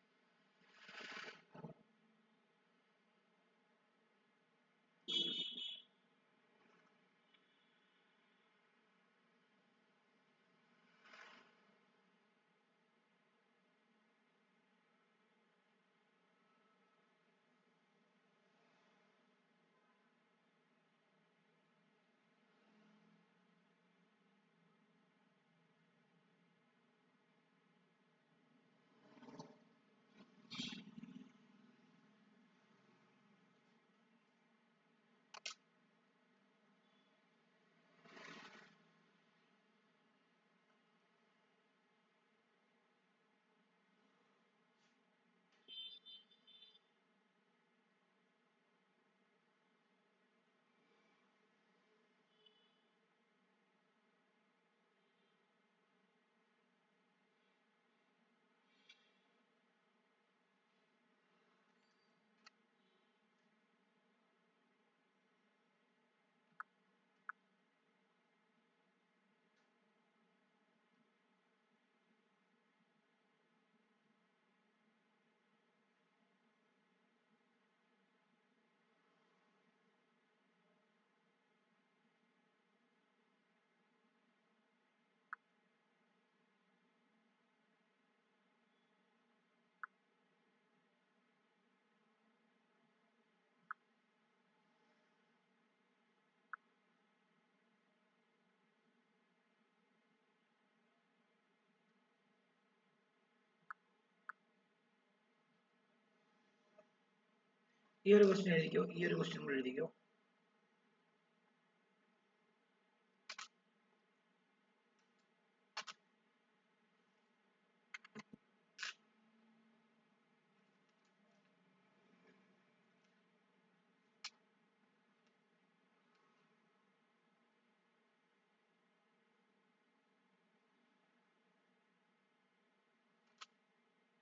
ഈ ഒരു ക്വസ്റ്റ്യൻ എഴുതിക്കോ, ഈ ഒരു ക്വസ്റ്റ്യൻ കൂടെ എഴുതിക്കോ.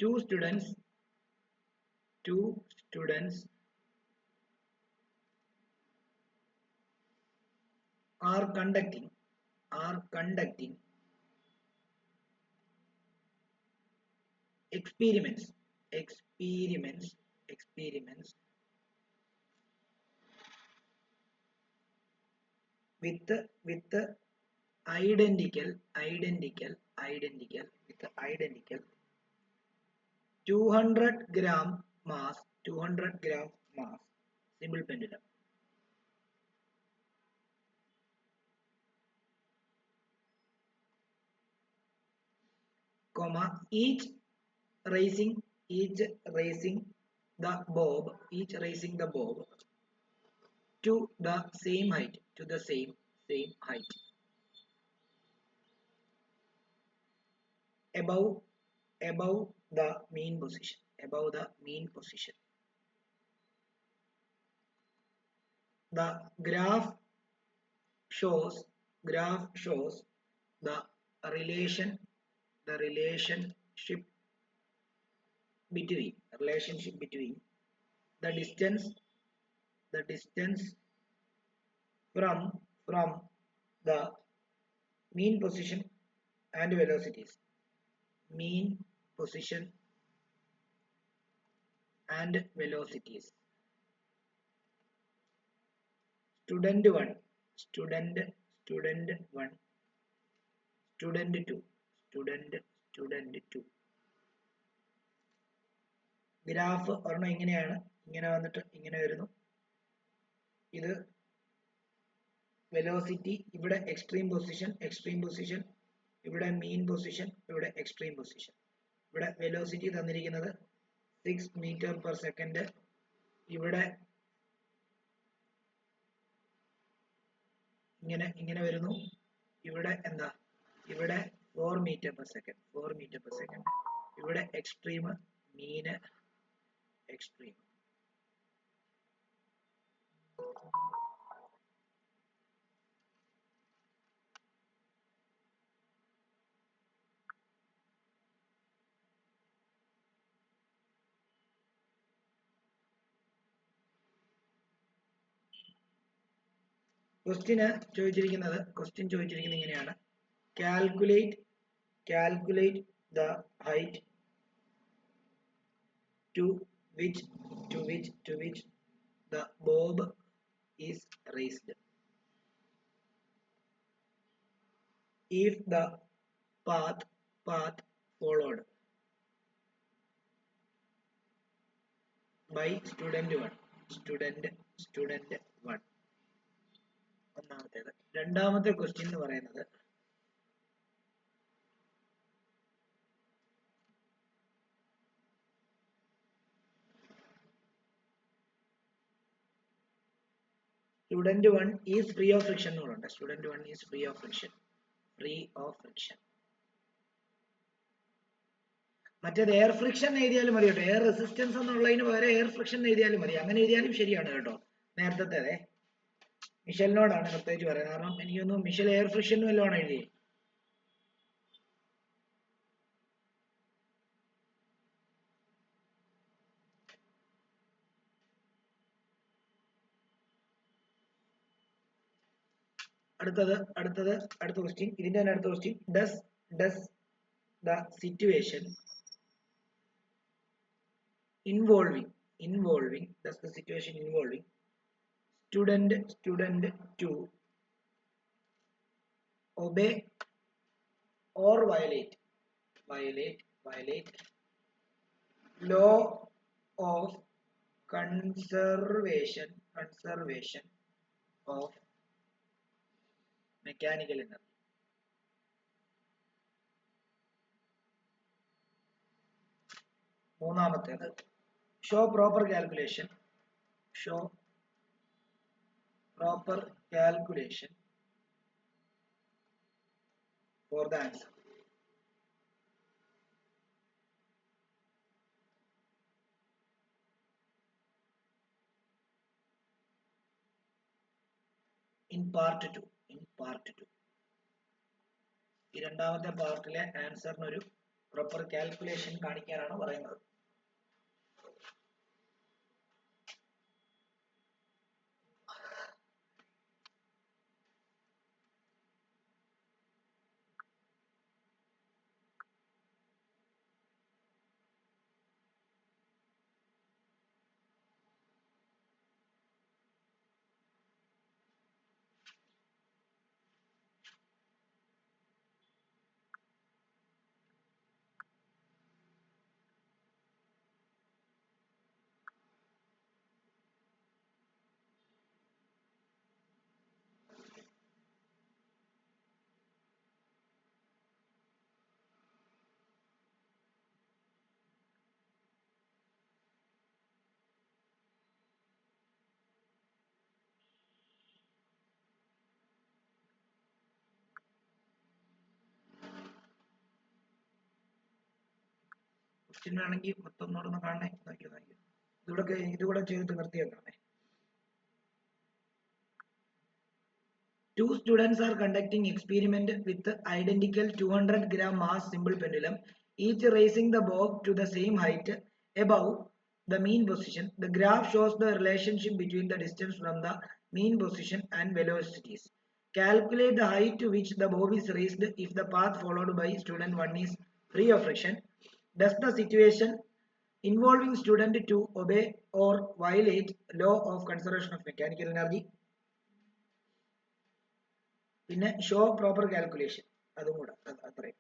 Two students are conducting experiments with identical 200 gram mass simple pendulum, comma each raising the bob to the same height above the mean position. The graph shows the relationship between the distance from the mean position and velocities. Student 1, student 2, student 2. Graph ഒരെണ്ണം ഇങ്ങനെയാണ്, ഇങ്ങനെ വന്നിട്ട് ഇങ്ങനെ വരുന്നു. ഇത് velocity, ഇവിടെ extreme position, ഇവിടെ മീൻ position, ഇവിടെ എക്സ്ട്രീം പൊസിഷൻ. ഇവിടെ വെലോസിറ്റി തന്നിരിക്കുന്നത് 6 മീറ്റർ പെർ സെക്കൻഡ്. ഇവിടെ ഇങ്ങനെ വരുന്നു. ഇവിടെ എന്താ, ഇവിടെ 4 മീറ്റർ പെർ സെക്കൻഡ്. ഇവിടെ എക്സ്ട്രീം, മീന്, എക്സ്ട്രീം. ക്വസ്റ്റ്യൻ ചോദിച്ചിരിക്കുന്നത് ഇങ്ങനെയാണ്: calculate the height to which the bob is raised if the path followed by student 1. ഒന്നാമത്തേത്. രണ്ടാമത്തെ ക്വസ്റ്റ്യൻ എന്ന് പറയുന്നത് student 1 is free of friction എന്നുണ്ട്. student 1 is free of friction. മറ്റേത് എയർ ഫ്രിക്ഷൻ എഴുതിയാലും മതി കേട്ടോ. എയർ റെസിസ്റ്റൻസ് എന്നുള്ളതിന് പകരം എയർ ഫ്രിക്ഷൻ എഴുതിയാലും മതി. അങ്ങനെ എഴുതിയാലും ശരിയാണ് കേട്ടോ. നേരത്തെ മിഷലിനോടാണ് പ്രത്യേകിച്ച് പറയുന്നത്. കാരണം എനിക്കൊന്നും മിഷൽ എയർ ഫ്രിക്ഷൻ വല്ലതുമാണ് എഴുതി. അടുത്ത ക്വസ്റ്റ്യൻ, ഇതിന്റെ തന്നെ അടുത്ത question: does the situation involving student 2 obey or violate law of conservation of mechanical energy. മൂന്നാമത്തേത്: show proper calculation for the answer. in part 2 ഈ രണ്ടാമത്തെ പാർട്ടിലെ ആൻസറിന് ഒരു പ്രോപ്പർ കാൽക്കുലേഷൻ കാണിക്കാനാണ് പറയുന്നത്. ക്വസ്റ്റ്യൻ ആണെങ്കിൽ മൊത്തം ഒന്ന് കാണണേ. ഇതുകൂടെ ചെയ്തിട്ട് നിർത്തിയേക്കാമേ. Two students are conducting experiment with identical 200 gram mass simple pendulum, each raising the bob to the same height above the mean position. The graph shows the relationship between the distance from the mean position and velocities. Calculate the height to which the bob is raised if the path followed by student 1 is free of friction. Does the situation involving student 2 obey or violate law of conservation of mechanical energy? പിന്നെ show proper calculation, അതും കൂടെ അത്രയും.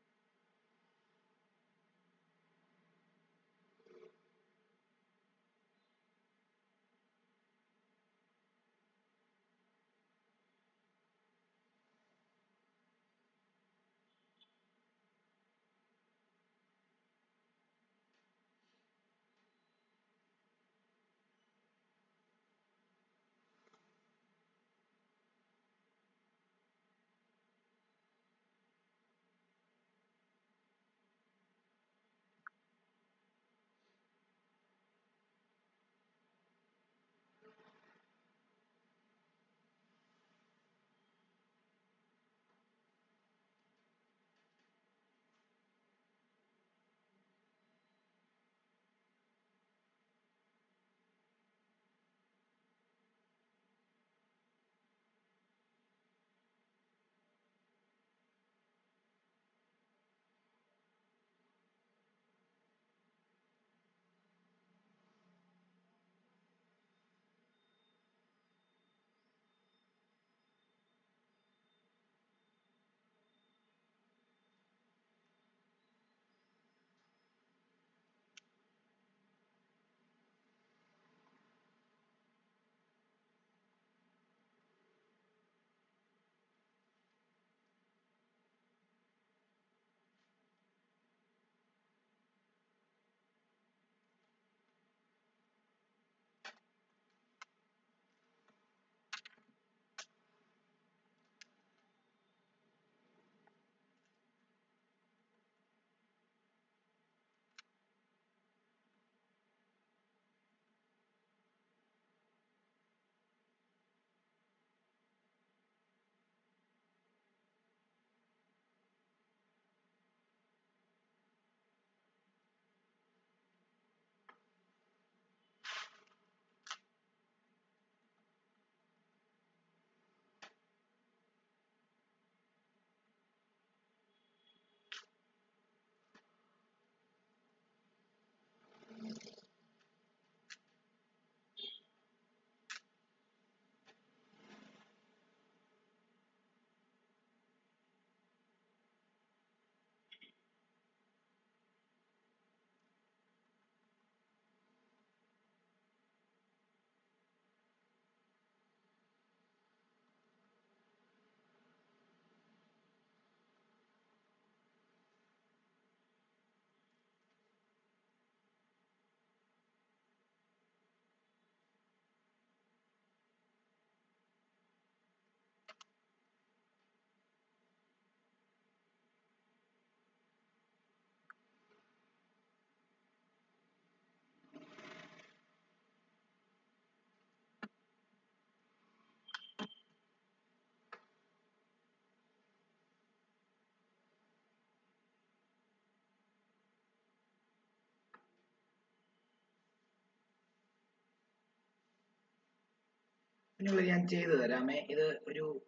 നിങ്ങൾ ഞാൻ ചെയ്തു തരാമേ. ഇത് ഒരു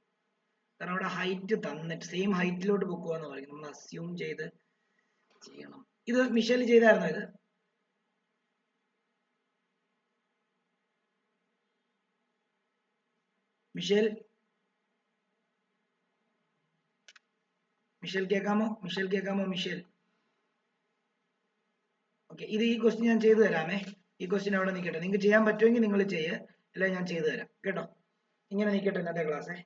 കാരണം അവിടെ ഹൈറ്റ് തന്നിട്ട് സെയിം ഹൈറ്റിലോട്ട് പൊക്കുവാന്ന് പറയും. നമ്മൾ അസ്യൂം ചെയ്ത് ചെയ്യണം. ഇത് മിഷേൽ ചെയ്തായിരുന്നോ ഇത്? മിഷേൽ കേൾക്കാമോ? Michelle okay. ഇത് ഈ ക്വസ്റ്റ്യൻ ഞാൻ ചെയ്തു തരാമേ. ഈ ക്വസ്റ്റ്യൻ അവിടെ നിൽക്കട്ടെ. നിങ്ങൾക്ക് ചെയ്യാൻ പറ്റുമെങ്കിൽ നിങ്ങൾ ചെയ്യ്, അല്ല ഞാൻ ചെയ്തു തരാം കേട്ടോ. ഇങ്ങനെ നിൽക്കട്ടെ ഇന്നത്തെ ക്ലാസ്സേ.